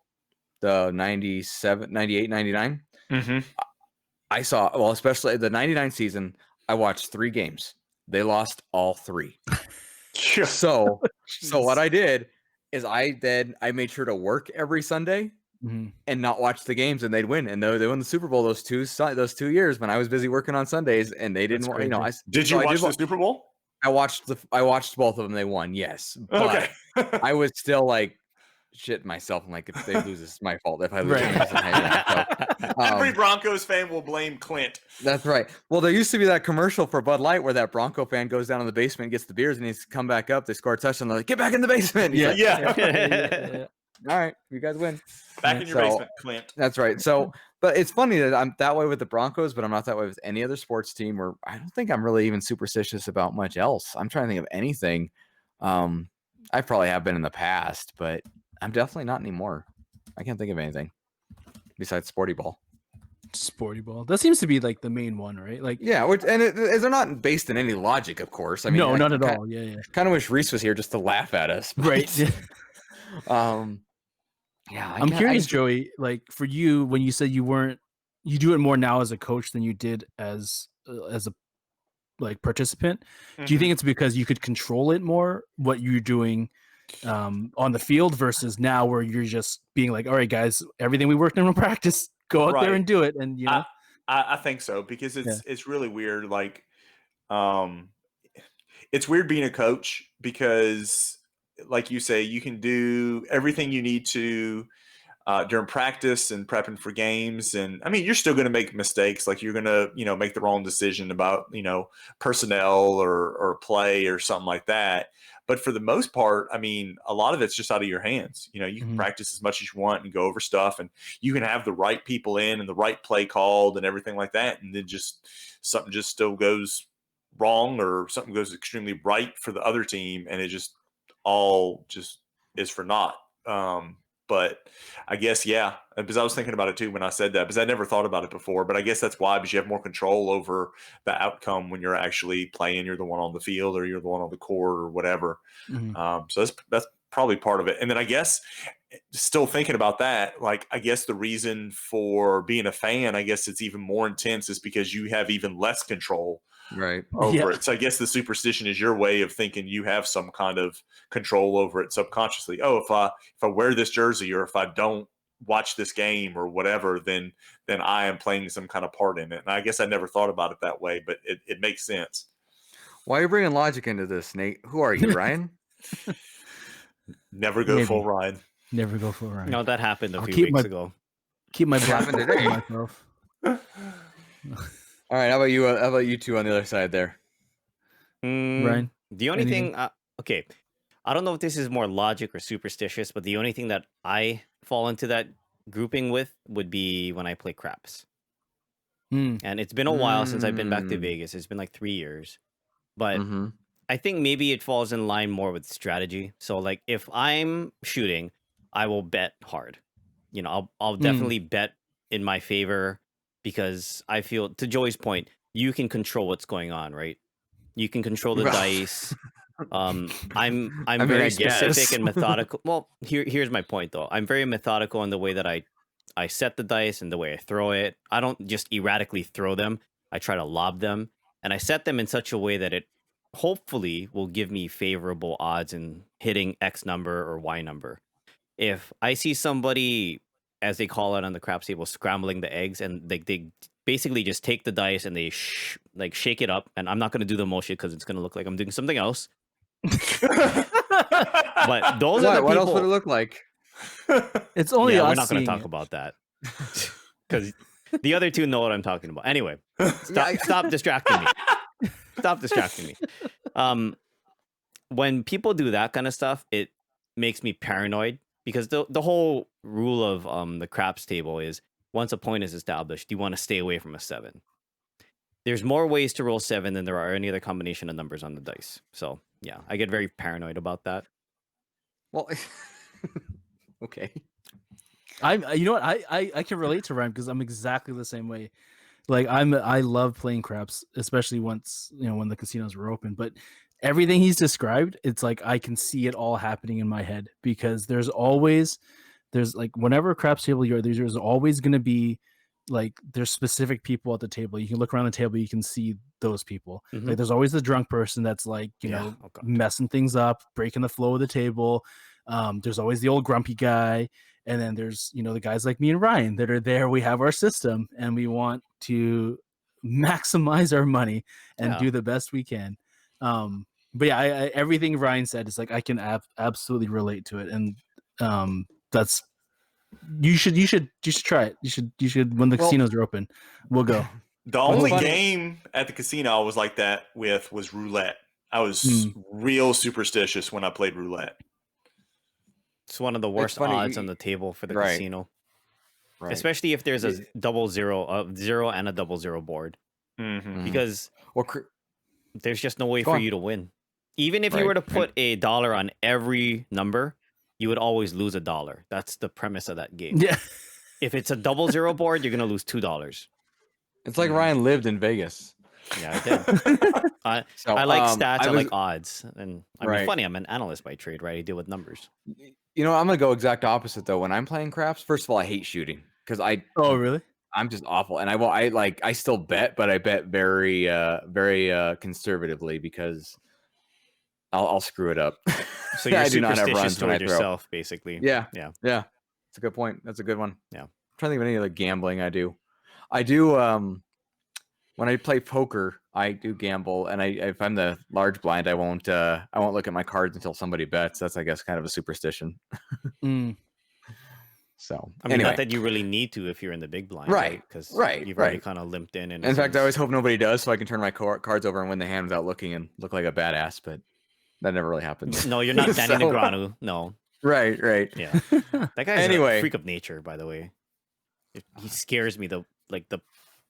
the 97, 98, 99, I saw, well, especially the 99 season, I watched 3 games. They lost all 3. So what I did is I made sure to work every Sunday and not watch the games, and they'd win. And they won the Super Bowl those two years when I was busy working on Sundays, and they didn't. You know, did you watch the Super Bowl? I watched both of them. They won, yes. But okay. I was still like shitting myself. I'm like, if they lose, it's my fault. If I lose, every Broncos fan will blame Clint. That's right. Well, there used to be that commercial for Bud Light where that Bronco fan goes down in the basement, gets the beers, and he's come back up. They score a touchdown. They're like, get back in the basement. Yeah, like, yeah. All right, you guys win. Back in your basement, Clint. That's right. So, but it's funny that I'm that way with the Broncos, but I'm not that way with any other sports team, or I don't think I'm really even superstitious about much else. I'm trying to think of anything. I probably have been in the past, but I'm definitely not anymore. I can't think of anything besides Sporty Ball. Sporty Ball. That seems to be like the main one, right? Like, yeah, they're not based in any logic, of course. I mean, no, not at all. Yeah. Kind of wish Reese was here just to laugh at us, right? Yeah, I'm curious, Joey. Like for you, when you said you do it more now as a coach than you did as a like participant. Do you think it's because you could control it more, what you're doing on the field, versus now where you're just being like, all right, guys, everything we worked on in practice, go out there and do it, and you know. I think so, because it's really weird. Like, it's weird being a coach because, like you say, you can do everything you need to during practice and prepping for games. And I mean, you're still going to make mistakes. Like you're going to, make the wrong decision about, personnel or play or something like that. But for the most part, I mean, a lot of it's just out of your hands. You can practice as much as you want and go over stuff, and you can have the right people in and the right play called and everything like that. And then something just still goes wrong, or something goes extremely right for the other team, and it just all just is for naught. But I guess, yeah, because I was thinking about it too when I said that, because I never thought about it before. But I guess that's why, because you have more control over the outcome when you're actually playing. You're the one on the field, or you're the one on the court, or whatever. So that's probably part of it. And then I guess, still thinking about that, like, I guess the reason for being a fan, I guess it's even more intense, is because you have even less control over it. So I guess the superstition is your way of thinking you have some kind of control over it subconsciously. Oh, if I wear this jersey, or if I don't watch this game or whatever, then I am playing some kind of part in it. And I guess I never thought about it that way, but it makes sense. Why are you bringing logic into this, Nate? Who are you, Ryan? Never go full ride. Never go full ride. No, that happened a few weeks ago. Keep my black today. Myself. All right, how about you? How about you two on the other side there? Ryan? The only thing, okay, I don't know if this is more logic or superstitious, but the only thing that I fall into that grouping with would be when I play craps. And it's been a while since I've been back to Vegas. It's been like 3 years. But I think maybe it falls in line more with strategy. So like if I'm shooting, I will bet hard. I'll definitely bet in my favor, because I feel, to Joey's point, you can control what's going on, right? You can control the dice. I'm I mean, very I specific guess. and methodical. Well, here's my point though. I'm very methodical in the way that I set the dice and the way I throw it. I don't just erratically throw them. I try to lob them, and I set them in such a way that it hopefully will give me favorable odds in hitting X number or Y number. If I see somebody, as they call it on the craps table, scrambling the eggs, and they basically just take the dice and they like shake it up, and I'm not going to do the motion because it's going to look like I'm doing something else. But those are the What else would it people. look like? It's only Yeah, us we're not going to seeing talk it. about that because the other two know what I'm talking about. Anyway, stop distracting me. Stop distracting me. When people do that kind of stuff, it makes me paranoid because the whole rule of the craps table is once a point is established, you want to stay away from a 7. There's more ways to roll 7 than there are any other combination of numbers on the dice. So yeah, I get very paranoid about that. Well, okay. You know what? I can relate to Ryan because I'm exactly the same way. Like I love playing craps, especially once when the casinos were open. But everything he's described, it's like I can see it all happening in my head because there's like whenever a craps table you're there's always going to be like there's specific people at the table. You can look around the table, you can see those people. Mhm. Like there's always the drunk person that's like Oh, God. messing things up, breaking the flow of the table. There's always the old grumpy guy. And then there's, the guys like me and Ryan that are there. We have our system and we want to maximize our money and Yeah. do the best we can. But yeah, everything Ryan said is like I can absolutely relate to it, and that's you should try it. You should when the casinos are open, we'll go. The only funny- game at the casino I was like that with was roulette. I was real superstitious when I played roulette. It's one of the worst funny, odds on the table for the right. casino, Right. especially if there's a double zero, 0 and a 0 board, Mm-hmm. because Well, there's just no way Go for on. you to win. Even if you Right. were to put $1 on every number, you would always lose $1. That's the premise of that game. Yeah, If it's a 0 board, you're gonna lose $2. it's like Ryan lived in Vegas. Yeah, I did. So I like stats. I was- like odds, and I mean, Right. funny. I'm an analyst by trade, right? I deal with numbers. I'm gonna go exact opposite though. When I'm playing craps, first of all, I hate shooting because Oh really? I'm just awful, and I still bet, but I bet very conservatively because I'll screw it up. So you're I do not have superstitious runs when I toward throw. yourself, basically. Yeah, Yeah. yeah. That's a good point. That's a good one. Yeah. I'm trying to think of any other gambling I do. I do when I play poker, I do gamble, and if I'm the large blind, I won't look at my cards until somebody bets. That's I guess kind of a superstition. So I mean, anyway. not that you really need to if you're in the big blind, Right, Because right, you've already right. kind of limped in. In fact, I always hope nobody does, so I can turn my cards over and win the hand without looking and look like a badass. But that never really happens. No, you're not Danny So- Negreanu. No. Right. Yeah. That guy's Anyway. a freak of nature, by the way. He scares me. The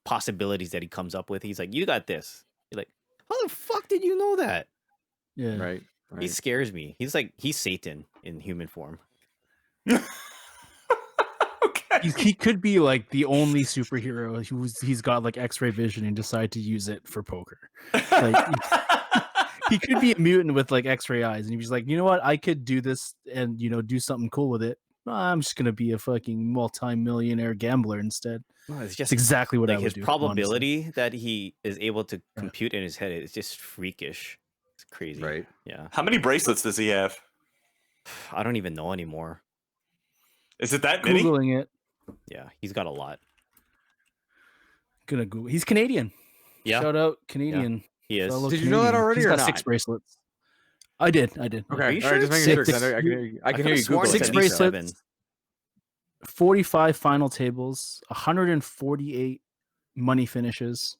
possibilities that he comes up with. He's like, "You got this." You're like, "How the fuck did you know that?" Yeah. Right. He scares me. He's Satan in human form. Okay. He could be like the only superhero he's got like X-ray vision and decide to use it for poker. Like he could be a mutant with like X-ray eyes, and he's like, you know what, I could do this and do something cool with it. I'm just gonna be a fucking multi-millionaire gambler instead. No, it's That's just exactly what I like would his do. probability that he is able to compute in his head is just freakish. It's crazy. Right. Yeah. How many bracelets does he have? I don't even know anymore. Is it that Honestly. many? Googling it. Yeah, he's got a lot. Gonna Google. He's Canadian. Yeah, Shout out Canadian. he is. fellow Did you know that Canadian. already He's or got 6 not? bracelets. I did. Okay. Are you All right, just sure? making sure. 'cause Six. I can hear you. I can could've hear you sworn Googling. it's Six at least bracelets. 7. 45 final tables, 148 money finishes.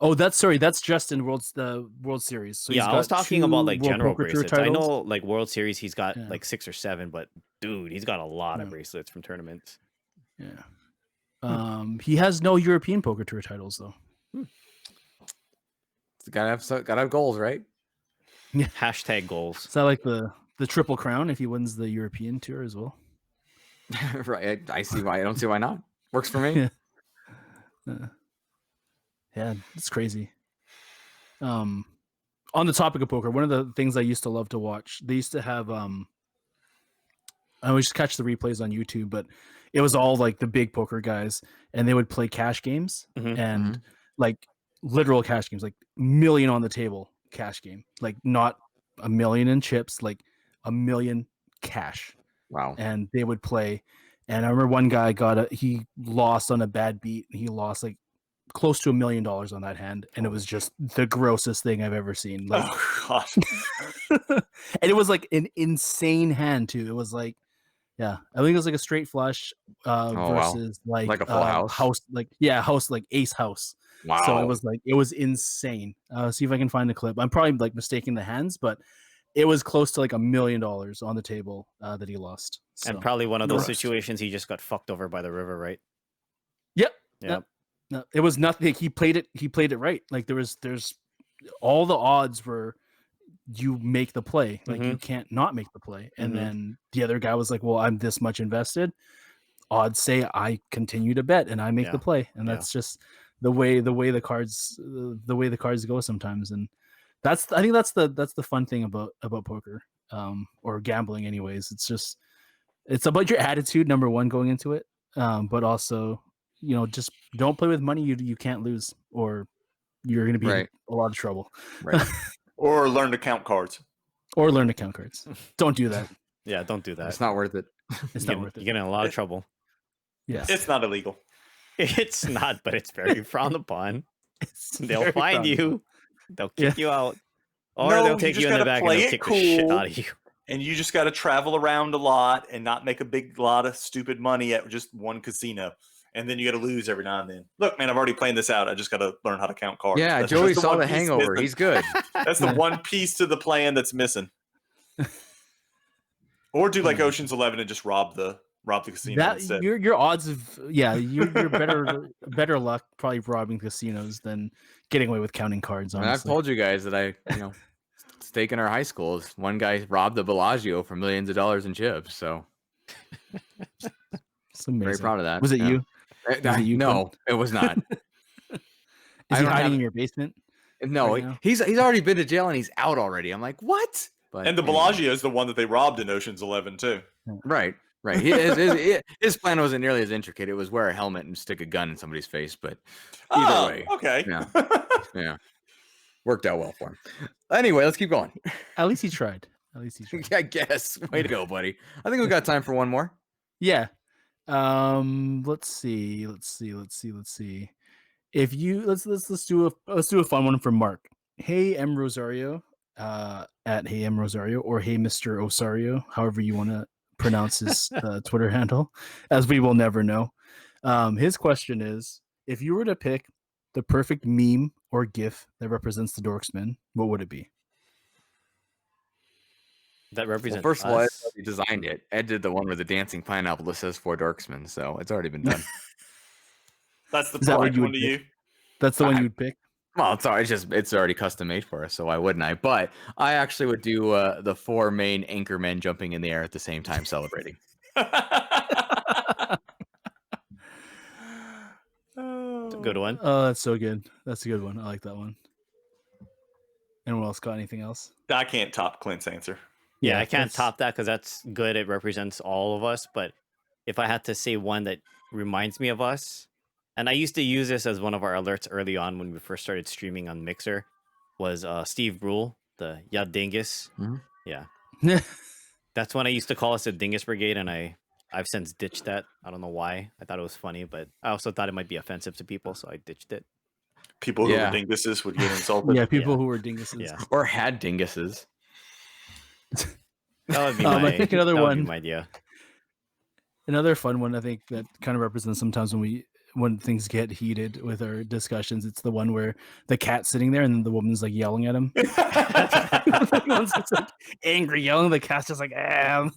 Oh, that's just in the World Series. So he's Yeah, I was got talking 2 about like World general Poker Tour bracelets. I titles. know like World Series, he's got Yeah. like 6 or 7, but dude, he's got a lot of Yeah. bracelets from tournaments. Yeah. He has no European Poker Tour titles though. Gotta have goals, right? Hashtag goals. Is that like the Triple Crown if he wins the European Tour as well? Right. I see why. I don't see why not. Works for me. Yeah. Yeah, it's crazy. on the topic of poker, one of the things I used to love to watch, they used to have I would just catch the replays on YouTube, but it was all like the big poker guys, and they would play cash games and like literal cash games, like million on the table cash game, like not a million in chips, like a million cash. Wow. And they would play. And I remember one guy he lost on a bad beat. He lost like close to $1 million on that hand, and it was just the grossest thing I've ever seen. Like, Oh God. and it was like an insane hand too. It was like, yeah, I think it was like a straight flush versus Like a full house? house, like ace house. Wow. So it was insane. See if I can find a clip. I'm probably like mistaking the hands, but it was close to like $1 million on the table that he lost. So, And probably one of those Gross. situations he just got fucked over by the river, right? Yep. Yep. No, it was nothing. He played it right. Like there's all the odds were you make the play. Like you can't not make the play. And then the other guy was like, well, I'm this much invested. Odds say I continue to bet and I make the play. And that's just the way the cards go sometimes. And I think that's the fun thing about poker, or gambling anyways. It's about your attitude, number one, going into it. But also, just don't play with money you can't lose, or you're going to be in a lot of trouble. Right. Or learn to count cards. Or learn to count cards. Don't do that. Yeah, don't do that. It's not worth it. It's not worth You it. get in a lot of trouble. Yes. It's not illegal. It's not, but it's very frowned upon. They'll very find frowned you. They'll kick you out. Or No, they'll you take just you in the gotta back and play they'll it kick the shit cool. out of you. And you just got to travel around a lot and not make a big lot of stupid money at just one casino. And then you got to lose every now and then. Look, man, I've already planned this out. I just got to learn how to count cards. Yeah, That's Joey just saw one The piece Hangover. missing. He's good. That's the one piece to the plan that's missing. Or do like Ocean's 11 and just rob the casino instead. Your odds of you're better luck probably robbing casinos than getting away with counting cards. And I've Honestly, told you guys that stake in our high schools. One guy robbed the Bellagio for millions of dollars in chips. So it's amazing. very proud of that. Was it you? Was it you? No, it was not. Is he hiding in your basement? No, right now? he's already been to jail and he's out already. I'm like, what? But And the Bellagio is the one that they robbed in Ocean's 11 too. Right. His plan wasn't nearly as intricate. It was wear a helmet and stick a gun in somebody's face. But either way, okay. Yeah, worked out well for him. Anyway, let's keep going. At least he tried. I guess. Way to go, buddy. I think we got time for one more. Yeah. Let's see. If you let's do a fun one from Mark. Hey M Rosario, at Hey M Rosario, or Hey Mr. Osario, however you want to pronounce his Twitter handle, as we will never know. His question is: if you were to pick the perfect meme or GIF that represents the Dorksmen, what would it be? That represents First of all, Ed us. already designed it. Ed did the one with the dancing pineapple that says 4 Dorksmen, so it's already been done. That's the Is that what perfect you one would to pick? you. That's the one you'd pick. Well, it's already custom made for us, so why wouldn't I? But I actually would do the 4 main anchormen jumping in the air at the same time celebrating. It's a good one. Oh, that's so good. That's a good one. I like that one. Anyone else got anything else? I can't top Clint's answer. Yeah, Yeah, I can't that's- top that because that's good. It represents all of us. But if I had to say one that reminds me of us, and I used to use this as one of our alerts early on when we first started streaming on Mixer, was Steve Brule, the Ya Dingus. Mhm. Yeah. That's when I used to call us the Dingus Brigade, and I've since ditched that. I don't know why. I thought it was funny, but I also thought it might be offensive to people, so I ditched it. People who Yeah. were dinguses would get insulted. Yeah, people Yeah. who were dinguses. Yeah. Or had dinguses. That would be I think another that would be one. my idea. Another fun one, I think, that kind of represents sometimes when things get heated with our discussions. It's the one where the cat's sitting there and then the woman's like yelling at him. Everyone's just like angry yelling. The cat's just like, I'm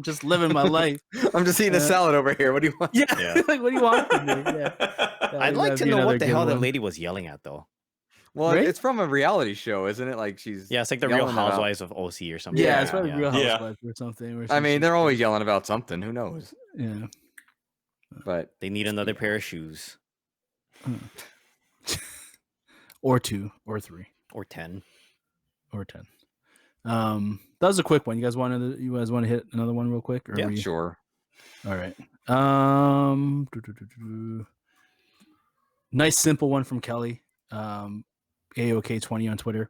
just living my life. I'm just eating a salad over here. What do you want? Yeah. Yeah. Like, what do you want from me? Yeah. I'd like to know what the hell that lady was yelling at, though. Well, Right? it's from a reality show, isn't it? Like she's Yeah, it's like the Real yelling about- Housewives of OC or something. Yeah, it's probably Yeah. Real Yeah. Housewives or something. Where I mean, she's they're just- always yelling about something. Who knows? Yeah. But They need another pair of shoes Or 2 or 3. or 10. or 10. That was a quick one. You guys want to hit another one real quick? Or Yeah, sure. All right. Nice simple one from Kelly. AOK20 on Twitter.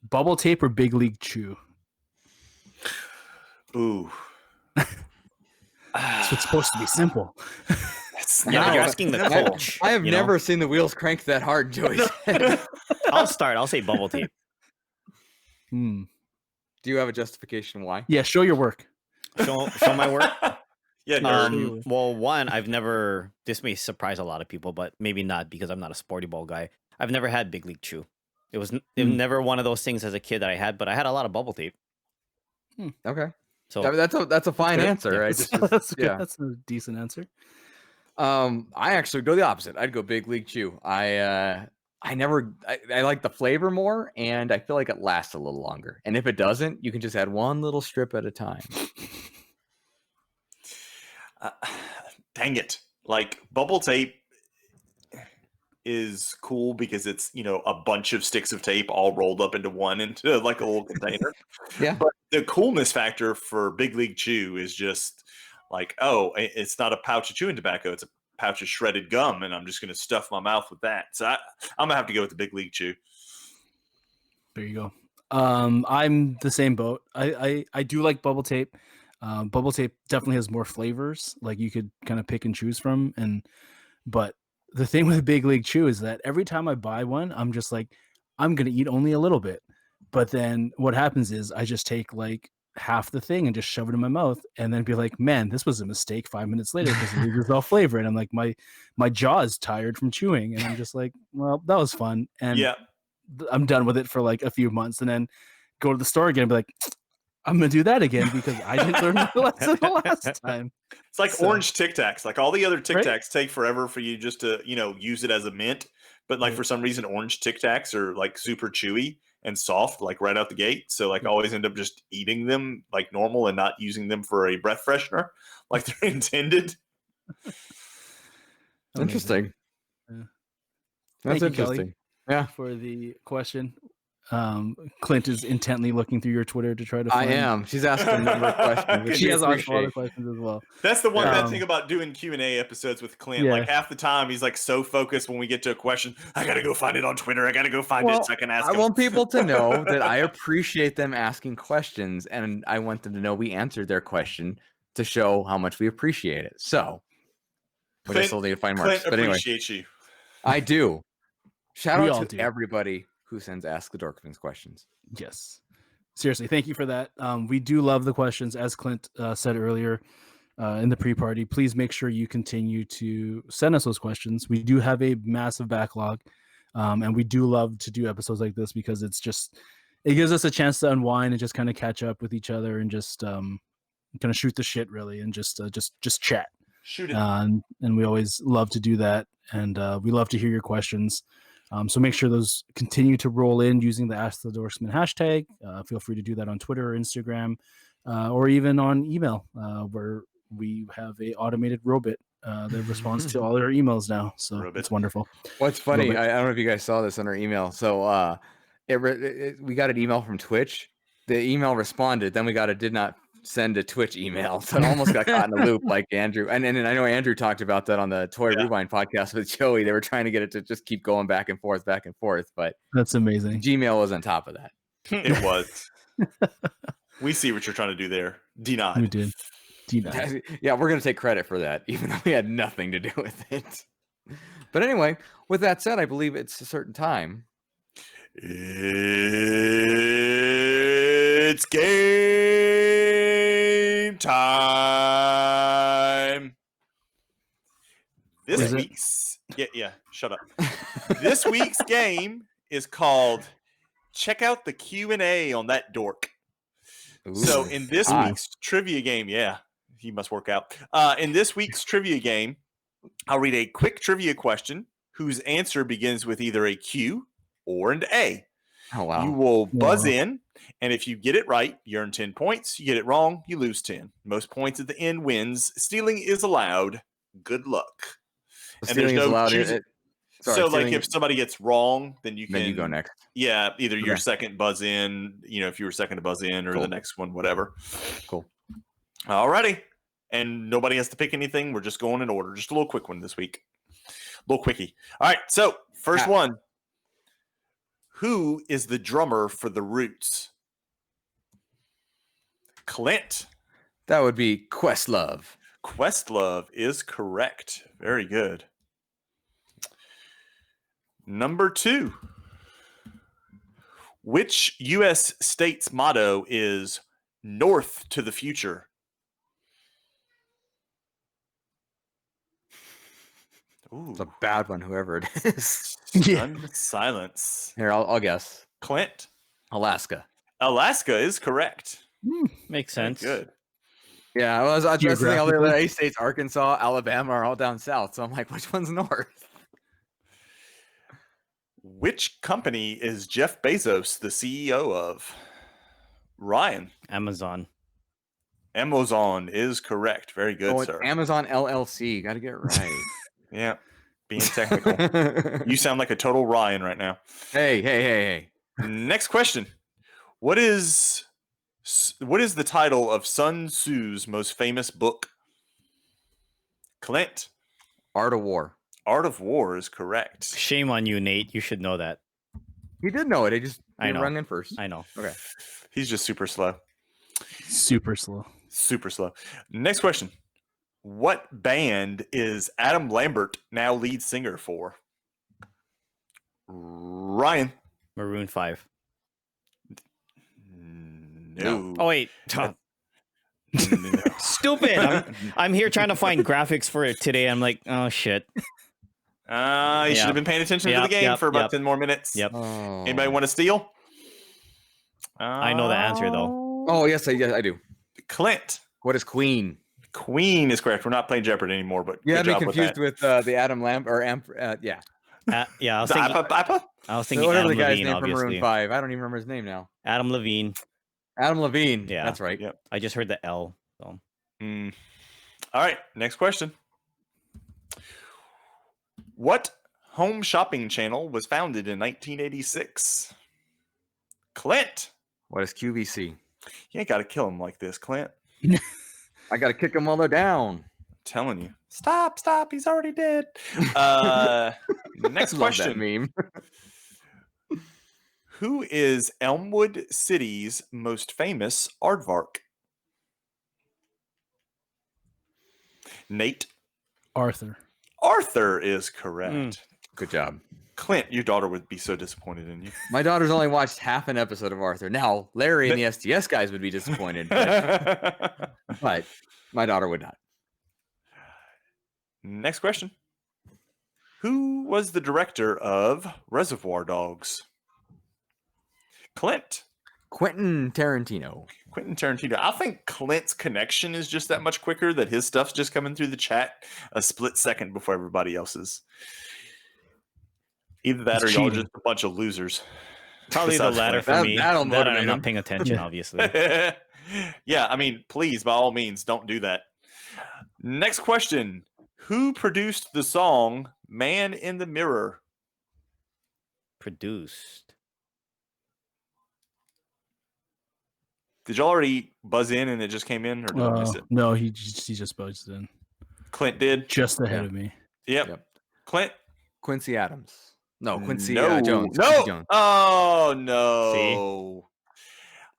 Bubble tape or Big League Chew? Ooh. So it's supposed to be simple. Yeah, you're asking the coach. I have you know? never seen the wheels crank that hard, Joey. I'll start. I'll say bubble tape. Hmm. Do you have a justification why? Yeah, show your work. Show my work. Yeah, nerd. Well, one, I've never. This may surprise a lot of people, but maybe not because I'm not a sporty ball guy. I've never had Big League Chew. It was never one of those things as a kid that I had, but I had a lot of bubble tape. Okay, So I mean, that's a fine answer. Yeah, Right? that's good. Yeah. That's a decent answer. I actually go the opposite. I'd go Big League Chew. I like the flavor more, and I feel like it lasts a little longer. And if it doesn't, you can just add one little strip at a time. Dang it. Like, bubble tape is cool because it's, a bunch of sticks of tape all rolled up into one into like a little container. Yeah. But the coolness factor for Big League Chew is just like, oh, it's not a pouch of chewing tobacco. It's a pouch of shredded gum, and I'm just going to stuff my mouth with that. So I'm going to have to go with the Big League Chew. There you go. I'm the same boat. I do like bubble tape. Bubble tape definitely has more flavors, like you could kind of pick and choose from. But the thing with Big League Chew is that every time I buy one, I'm just like, I'm gonna eat only a little bit. But then what happens is I just take like half the thing and just shove it in my mouth, and then be like, man, this was a mistake 5 minutes later because it loses all flavor. And I'm like, my jaw is tired from chewing, and I'm just like, well, that was fun. And Yeah. I'm done with it for like a few months, and then go to the store again and be like, I'm gonna do that again because I didn't learn my lesson the last time. It's like So- orange Tic Tacs. Like all the other Tic Right? Tacs take forever for you just to, use it as a mint. But like Yeah. for some reason, orange Tic Tacs are like super chewy and soft, like right out the gate. So like I always end up just eating them like normal and not using them for a breath freshener like they're intended. Interesting. Yeah. That's Thank you, Kelly. interesting. Yeah, For the question. Clint is intently looking through your Twitter to try to I find. am. She's asking a number of questions. which She we has other appreciate. questions as well. That's the one bad Um, thing about doing Q&A episodes with Clint. Yeah. Like half the time he's like so focused when we get to a question, I got to go find it on Twitter. I got to go find it so I can ask I him. want people to know that I appreciate them asking questions, and I want them to know we answered their question to show how much we appreciate it. So, which I Clint- still need to find Clint marks. But anyway, appreciates you. I do. Shout We out all to do. everybody who sends Ask the Dorksmen questions. Yes. Seriously, thank you for that. We do love the questions, as Clint said earlier in the pre-party. Please make sure you continue to send us those questions. We do have a massive backlog, and we do love to do episodes like this because it gives us a chance to unwind and just kind of catch up with each other and just kind of shoot the shit, really, and just chat. Shoot it. And we always love to do that, and we love to hear your questions. So make sure those continue to roll in using the Ask the Dorksmen hashtag. Feel free to do that on Twitter or Instagram, or even on email, where we have a automated robot that responds to all our emails now. So Robot. it's wonderful. What's funny, Robot. I don't know if you guys saw this on our email. So we got an email from Twitch. The email responded. Then we got a did not send a Twitch email. So it almost got caught in a loop like Andrew. And I know Andrew talked about that on the Toy Rewind podcast with Joey. They were trying to get it to just keep going back and forth. But That's amazing. Gmail was on top of that. It was. We see what you're trying to do there. Denied. We did. Denied. Yeah, we're going to take credit for that, even though we had nothing to do with it. But anyway, with that said, I believe it's a certain time. It's game time. This Is it? week's shut up. This week's game is called Check Out the Q&A on That Dork. So Ooh. in this week's trivia game, he must work out. In this week's trivia game, I'll read a quick trivia question whose answer begins with either a Q or an A. Oh, wow. You will buzz in, and if you get it right, you earn 10 points. You get it wrong, you lose 10. Most points at the end wins. Stealing is allowed. Good luck. And Stealing is allowed. Sorry, So, like, stealing- if somebody gets wrong, then you can. then you go next. Yeah, either your Okay. second buzz in, if you were second to buzz in, or Cool. the next one, whatever. Cool. Alrighty. And nobody has to pick anything. We're just going in order. Just a little quick one this week. A little quickie. All right. So, first one. Who is the drummer for The Roots? Clint. That would be Questlove. Questlove is correct. Very good. Number 2. Which U.S. state's motto is North to the Future? Ooh. It's a bad one, whoever it is. Stunned silence. Here, I'll guess. Clint. Alaska. Alaska is correct. Makes Very sense. good. Yeah, I was thinking all the Geographically? other 8 states, Arkansas, Alabama, are all down south. So I'm like, which one's north? Which company is Jeff Bezos the CEO of? Ryan. Amazon. Amazon is correct. Very good, Oh, it's sir. Amazon LLC. Got to get it right. Yeah. Being technical. You sound like a total Ryan right now. Hey. Next question. What is the title of Sun Tzu's most famous book? Clint. Art of War. Art of War is correct. Shame on you, Nate. You should know that. He did know it. He just I know. rung in first. I know. Okay. He's just super slow. Super slow. Super slow. Next question. What band is Adam Lambert now lead singer for? Ryan. Maroon 5. No. Oh, wait. Stupid. I'm here trying to find graphics for it today. I'm like, oh, shit. You should have been paying attention to the game for about 10 more minutes. Yep. Oh. Anybody want to steal? I know the answer, though. Oh, yes, I do. Clint. What is Queen? Queen is correct. We're not playing Jeopardy anymore, but Yeah, good I'd be job confused with that. with the Adam Lamb or Yeah, I was The thinking. Appa? I was so thinking whatever Adam the guy's Levine, name from obviously. Maroon 5. I don't even remember his name now. Adam Levine. Adam Levine. Yeah. That's right. Yep. I just heard the L. So. All right, next question. What home shopping channel was founded in 1986? Clint. What is QVC? You ain't got to kill him like this, Clint. I got to kick them while they're down. I'm telling you. Stop. He's already dead. Next Love question. that meme. Who is Elmwood City's most famous aardvark? Nate. Arthur. Arthur is correct. Good job. Clint, your daughter would be so disappointed in you. My daughter's only watched half an episode of Arthur. Now, Larry and the STS guys would be disappointed, but my daughter would not. Next question. Who was the director of Reservoir Dogs? Clint. Quentin Tarantino. Quentin Tarantino. I think Clint's connection is just that much quicker that his stuff's just coming through the chat a split second before everybody else's. Either that or He's y'all are cheating. just a bunch of losers. Probably the Besides latter Clint. for me. that'll That motivate I'm not him. paying attention, obviously. Yeah, I mean, please, by all means, don't do that. Next question. Who produced the song Man in the Mirror? Produced. Did y'all already buzz in and it just came in, or did I miss it? No, he just buzzed in. Clint did. Just ahead Yeah. of me. Yep. Clint. Quincy Adams. No, Quincy no. Jones. No. Quincy Jones. Oh no.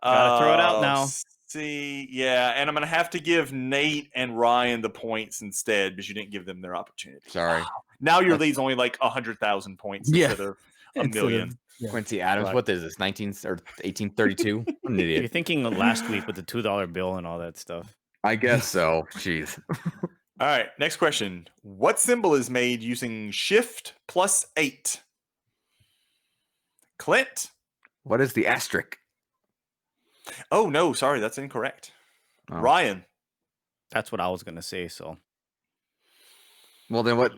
Gotta throw it out now. See, yeah, and I'm gonna have to give Nate and Ryan the points instead because you didn't give them their opportunity. Sorry. Now your lead's only like 100,000 points Yeah. instead of a Instead million. of- yeah. Quincy Adams. Right. What is this? 1832? I'm an You're idiot. thinking of last week with the $2 bill and all that stuff. I guess so. Jeez. All right, next question. What symbol is made using Shift plus 8? Clint. What is the asterisk? Oh no, sorry, that's incorrect. Oh. Ryan. That's what I was gonna say. So Well, then what?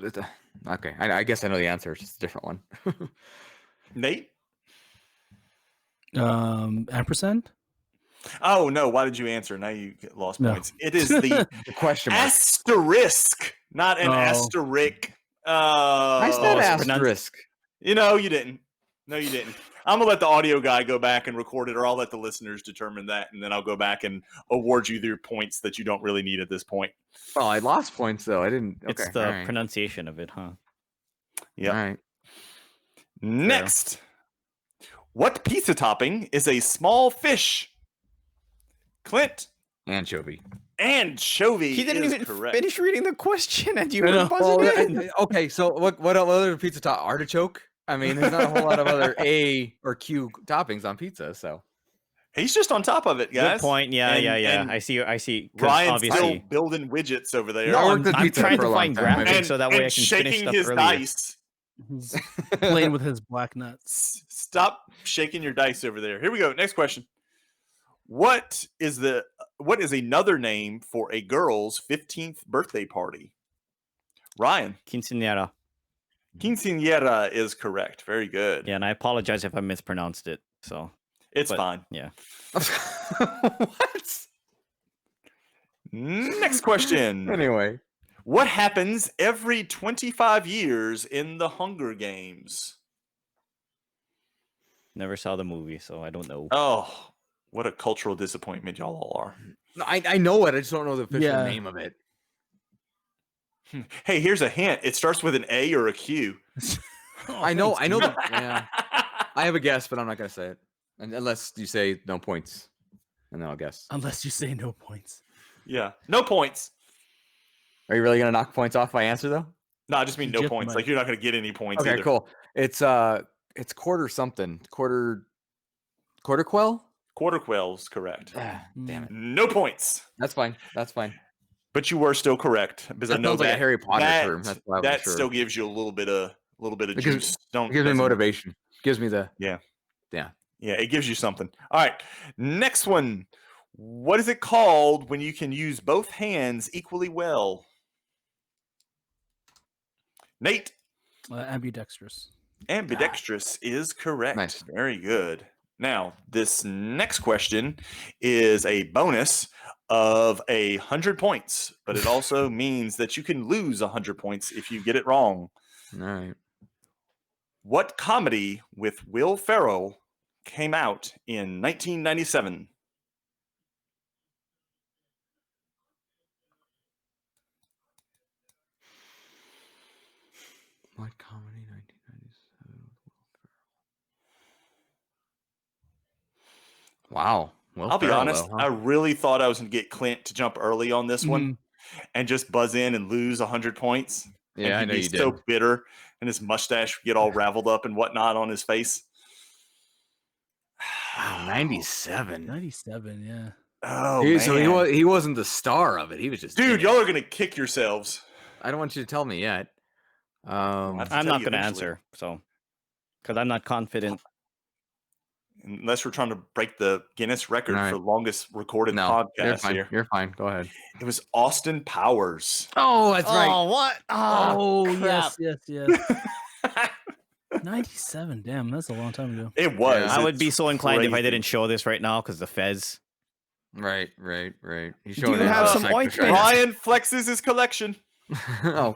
Okay, I guess I know the answer. It's just a different one. Nate. Ampersand. Oh no, why did you answer? Now you get lost No. points. It is the The question mark. asterisk, not an Oh. asterisk. I said Oh, asterisk. you know, you didn't. No, you didn't. I'm gonna let the audio guy go back and record it, or I'll let the listeners determine that, and then I'll go back and award you your points that you don't really need at this point. Well, I lost points though. I didn't. Okay, It's the all right. pronunciation of it, huh? Yep. All right. Next, what pizza topping is a small fish? Clint. Anchovy. Anchovy. He didn't is even correct. finish reading the question, and you I were know. buzzing in. Okay, so what other pizza top? Artichoke. I mean, there's not a whole lot of other A or Q toppings on pizza. So He's just on top of it, guys. Good point. Yeah, And- yeah. and I see. 'Cause Ryan's still obviously, building widgets over there. I no, worked at I'm Pizza Hut trying for a to long find time, graphics and- so that way I and can finish shaking stuff his earlier. dice. He's playing with his black nuts. Stop shaking your dice over there. Here we go. Next question. What is another name for a girl's 15th birthday party? Ryan. Quinceañera. Quinceañera is correct. Very good. Yeah, and I apologize if I mispronounced it. So It's but- fine. yeah. What? Next question. Anyway, What happens every 25 years in the Hunger Games? Never saw the movie, so I don't know. Oh, what a cultural disappointment y'all all are. no, I know it. I just don't know the official Yeah. name of it. Hey, here's a hint. It starts with an A or a Q. I know. I know. Yeah, I have a guess, but I'm not gonna say it unless you say no points, and then I'll guess. Unless you say no points. Yeah. No points. Are you really gonna knock points off my answer though? No, I just mean no Just points. might. Like you're not going to get any points Okay, either. cool. It's quarter something. Quarter quell. Quarter quell's correct. Damn it. No points. That's fine. That's fine. But you were still correct because I That know sounds like that a Harry Potter that, term. That's why I that wasn't sure. still gives you a little bit of It gives- juice. Don't It gives me doesn't- motivation. Gives me the Yeah. Yeah. Yeah, it gives you something. All right. Next one. What is it called when you can use both hands equally well? Nate. Ambidextrous. Ambidextrous is correct. Nice. Very good. Now, this next question is a bonus of 100 points, but it also means that you can lose 100 points if you get it wrong. All right. What comedy with Will Ferrell came out in 1997? What comedy 1997? Wow. Well, I'll be Ferrell, honest, though, I huh? really thought I was going to get Clint to jump early on this one Mhm. and just buzz in and lose 100 points. Yeah, I and know he'd you be so did. bitter and his mustache would get all raveled up and whatnot on his face. Wow, 97. 97, yeah. Oh, So man. he wasn't the star of it. He was just in Dude, it. y'all are going to kick yourselves. I don't want you to tell me yet. I'll have to I'm tell not you going to eventually. answer, so because I'm not confident. Unless we're trying to break the Guinness record All right. for longest recorded No, you're podcast fine. here. You're fine. Go ahead. It was Austin Powers. Oh, that's what? Oh, crap. yes. 97. Damn, that's a long time ago. It was. Yeah. I would be It's so inclined if I crazy. didn't show this right now because the fez. Right. He's Do showing you it have on some the second ointment? shot. Ryan flexes his collection. Oh.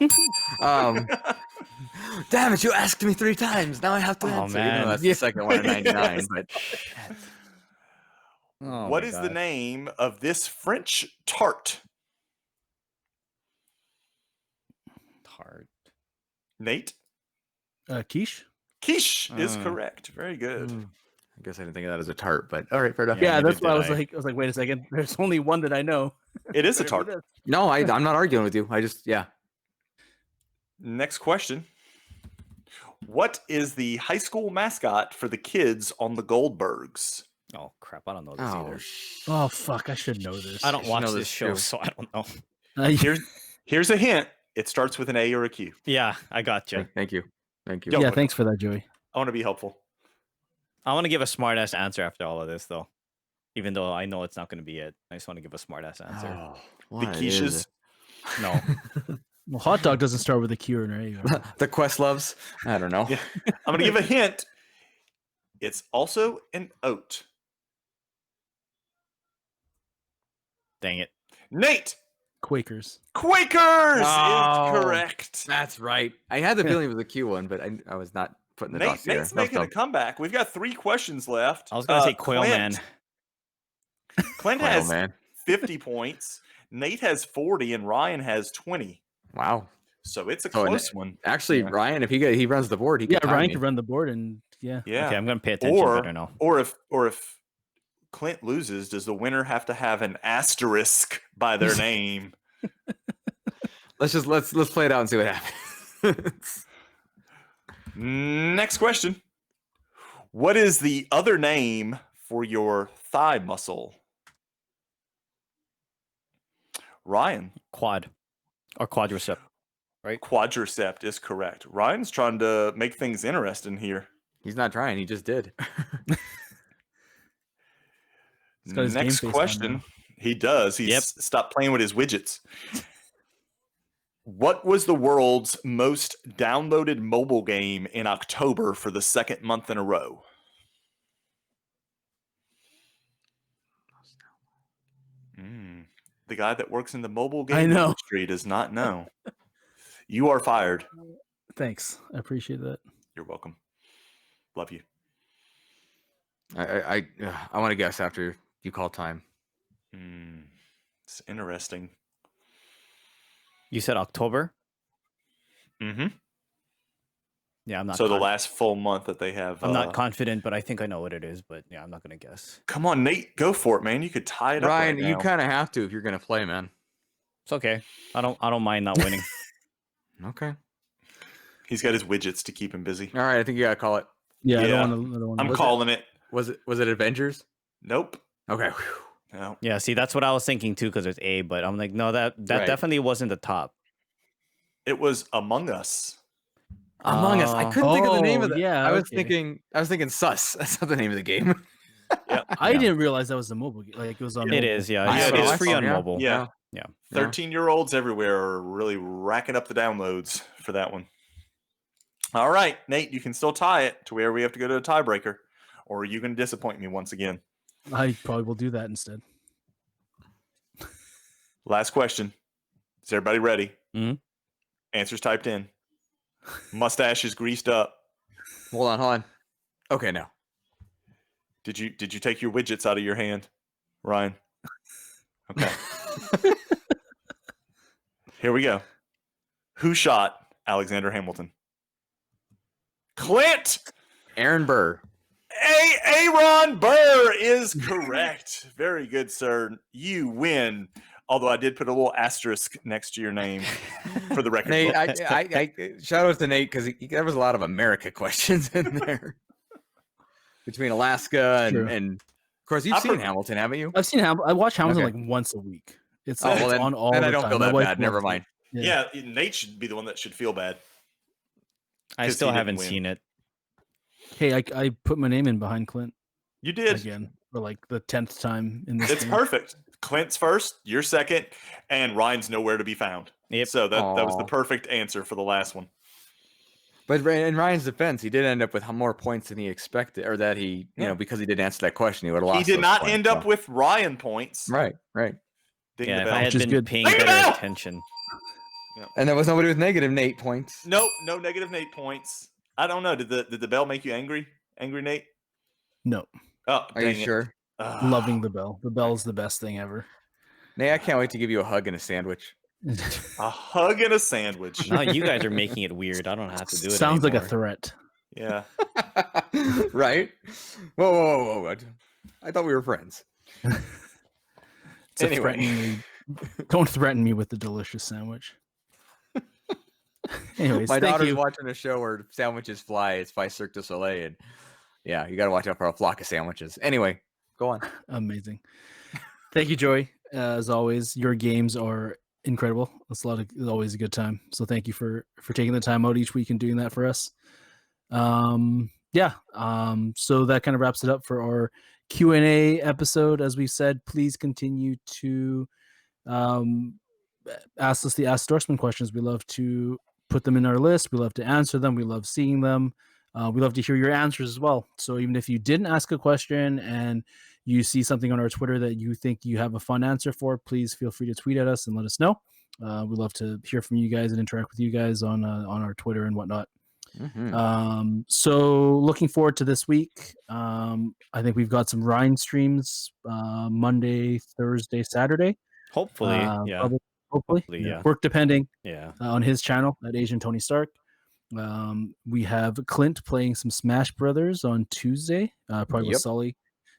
Damn it! You asked me 3 times. Now I have to Oh, answer. Even though man. that's Yeah. the second one in 99. Yes. But Oh, What my is the God. name of this French tart? Hard. Nate? Quiche? Quiche is Mm. correct. Very good. I guess I didn't think of that as a tart. But all right, fair enough. Yeah, Yeah, neither that's why did I was like, wait a second. There's only one that I know. It is a Whatever tart. it is. No, I'm not arguing with you. I just Next question. What is the high school mascot for the kids on the Goldbergs? Oh crap! I don't know this Oh, either. Oh, fuck. I should know this. I don't should watch know this this show, too. so I don't know. Here's a hint. It starts with an A or a Q. Yeah, I got you. Thank you. Yo. yeah, thanks for that, Joey. I want to be helpful. I want to give a smart ass answer after all of this, though. Even though I know it's not going to be it, I just want to give a smart ass answer. Oh, The what quiches. is No, Well, hot dog doesn't start with a Q or an A. it? The Questloves. I don't know. Yeah. I'm going to give a hint. It's also an oat. dang it. Nate. Quakers. Quakers Oh. is correct. That's right. I had the feeling it was a Q one, but I was not putting the dots here. Nate's making a comeback. We've got 3 questions left. I was gonna say Quail Man. Clint Quail has Man. 50 points. Nate has 40, and Ryan has 20. Wow. So it's a So, close one. Actually, Yeah. Ryan, if he runs the board, he Yeah, can tie Ryan me. could run the board, and yeah. Yeah. Okay, I'm gonna pay attention better now. Or if Clint loses, does the winner have to have an asterisk by their name? Let's play it out and see what happens. Next question. What is the other name for your thigh muscle? Ryan. Quad or quadricep. Quadricep is correct. Ryan's trying to make things interesting here. He's not trying. He just did. He's got his game Next face on question. now. He does. He's stopped playing with his widgets. What was the world's most downloaded mobile game in October for the second month in a row? The guy that works in the mobile game industry does not know. You are fired. Thanks. I appreciate that. You're welcome. Love you. I want to guess after you call time. It's interesting. You said October? Mm-hmm. Yeah, I'm not. So the last full month that they have. I'm not confident, but I think I know what it is. But yeah, I'm not gonna guess. Come on, Nate, go for it, man. You could tie it Ryan, up. Right you now. kind of have to if you're gonna play, man. It's okay. I don't mind not winning. Okay. He's got his widgets to keep him busy. All right. I think you gotta call it. Yeah, Yeah. I don't want I'm calling it. Was it Avengers? Nope. Okay. No. Yeah, see, that's what I was thinking too, because it's A. But I'm like, no, that Right. definitely wasn't the top. It was Among Us. Among Us. I couldn't think of the name of that. yeah, I was okay. thinking Sus. That's not the name of the game. Yeah. I didn't realize that was the mobile game. Like it was on. It mobile. is, yeah. Yeah, It's, it it's is. free on Yeah. mobile. Yeah. Yeah. 13-year-olds everywhere are really racking up the downloads for that one. All right, Nate, you can still tie it to where we have to go to a tiebreaker, or are you going to disappoint me once again? I probably will do that instead. Last question. Is everybody ready? Mhm. Answers typed in. Mustache is greased up. Hold on. Okay, now. Did you take your widgets out of your hand, Ryan? Okay. Here we go. Who shot Alexander Hamilton? Clint! Aaron Burr. Aaron Burr is correct. Very good, sir. You win. Although I did put a little asterisk next to your name for the record. Nate, book. I shout out to Nate because there was a lot of America questions in there between Alaska True. and of course you've seen Hamilton, haven't you? I've seen Hamilton. I watch Hamilton Okay. like once a week. It's, Oh, well, it's then- on all then the I don't time. feel My that wife bad. Never loves it. mind. Yeah, Nate should be the one that should feel bad. I 'Cause still he didn't haven't win. seen it. Hey, I put my name in behind Clint You did. again for like the 10th time in this. It's game. perfect. Clint's first, you're second, and Ryan's nowhere to be found. Yep. So that was the Aw. perfect answer for the last one. But in Ryan's defense, he did end up with more points than he expected, or that he, you know, because he didn't answer that question, he would have lost. He did those not points, end up so. with Ryan points. Right. Ding Yeah, the if bell. I had Which is been good. paying Ring the better bell! attention. And there was nobody with negative Nate points. Nope, no negative Nate points. I don't know. Did the bell make you angry? Angry Nate? No, Oh, Are dang you it. sure? loving the bell. The bell is the best thing ever. Nate, I can't wait to give you a hug and a sandwich. A hug and a sandwich. Now you guys are making it weird. I don't have to do it. Sounds like a anymore. threat. Yeah. Right? Whoa. I thought we were friends. It's a Anyway. threatening. Don't threaten me with the delicious sandwich. Anyways, My thank daughter's you. watching a show where sandwiches fly. It's by Cirque du Soleil. And yeah, you got to watch out for a flock of sandwiches. Anyway, go on. Amazing. Thank you, Joey. As always, your games are incredible. It's always a good time. So thank you for taking the time out each week and doing that for us. So that kind of wraps it up for our Q&A episode. As we said, please continue to ask us the Ask Dorksmen questions. We love to put them in our list. We love to answer them. We love seeing them. We love to hear your answers as well. So even if you didn't ask a question and you see something on our Twitter that you think you have a fun answer for, please feel free to tweet at us and let us know. We'd love to hear from you guys and interact with you guys on our Twitter and whatnot. So looking forward to this week. I think we've got some Ryan streams Monday, Thursday, Saturday. Hopefully, yeah. Probably, hopefully, yeah. Work depending. Yeah. On his channel at Asian Tony Stark. We have Clint playing some Smash Brothers on Tuesday, probably with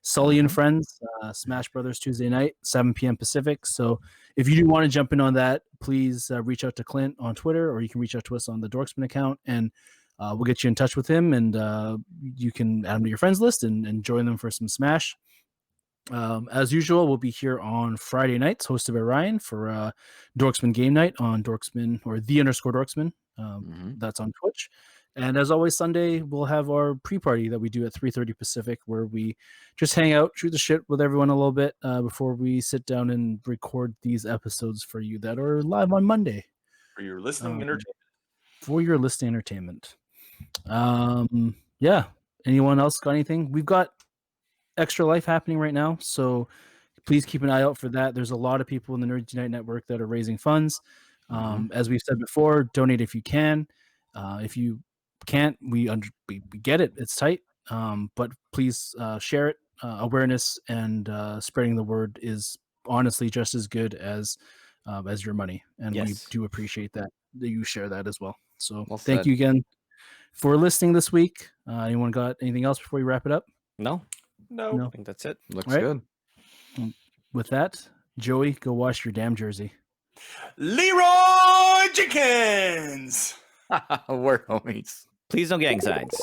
Sully and friends. Smash Brothers Tuesday night, 7 p.m. Pacific. So if you do want to jump in on that, please reach out to Clint on Twitter, or you can reach out to us on the Dorksmen account, and we'll get you in touch with him, and you can add him to your friends list and join them for some Smash. As usual, we'll be here on Friday nights, hosted by Ryan, for Dorksman Game Night on Dorksman, or _Dorksman. That's on Twitch. And as always, Sunday we'll have our pre-party that we do at 3:30 Pacific, where we just hang out, shoot the shit with everyone a little bit before we sit down and record these episodes for you that are live on Monday. For your listening entertainment. For your listening entertainment. Yeah. Anyone else got anything? We've got Extra Life happening right now, so please keep an eye out for that. There's a lot of people in the Nerds Unite network that are raising funds. As we've said before, donate if you can. If you can't, we get it. It's tight. But please share it. Awareness and spreading the word is honestly just as good as your money, and we do appreciate that you share that as well. So thank you again for listening this week. Anyone got anything else before we wrap it up? No. I think that's it. Looks good. With that, Joey, go wash your damn jersey. Leroy Jenkins. We're homies. Please don't gang signs.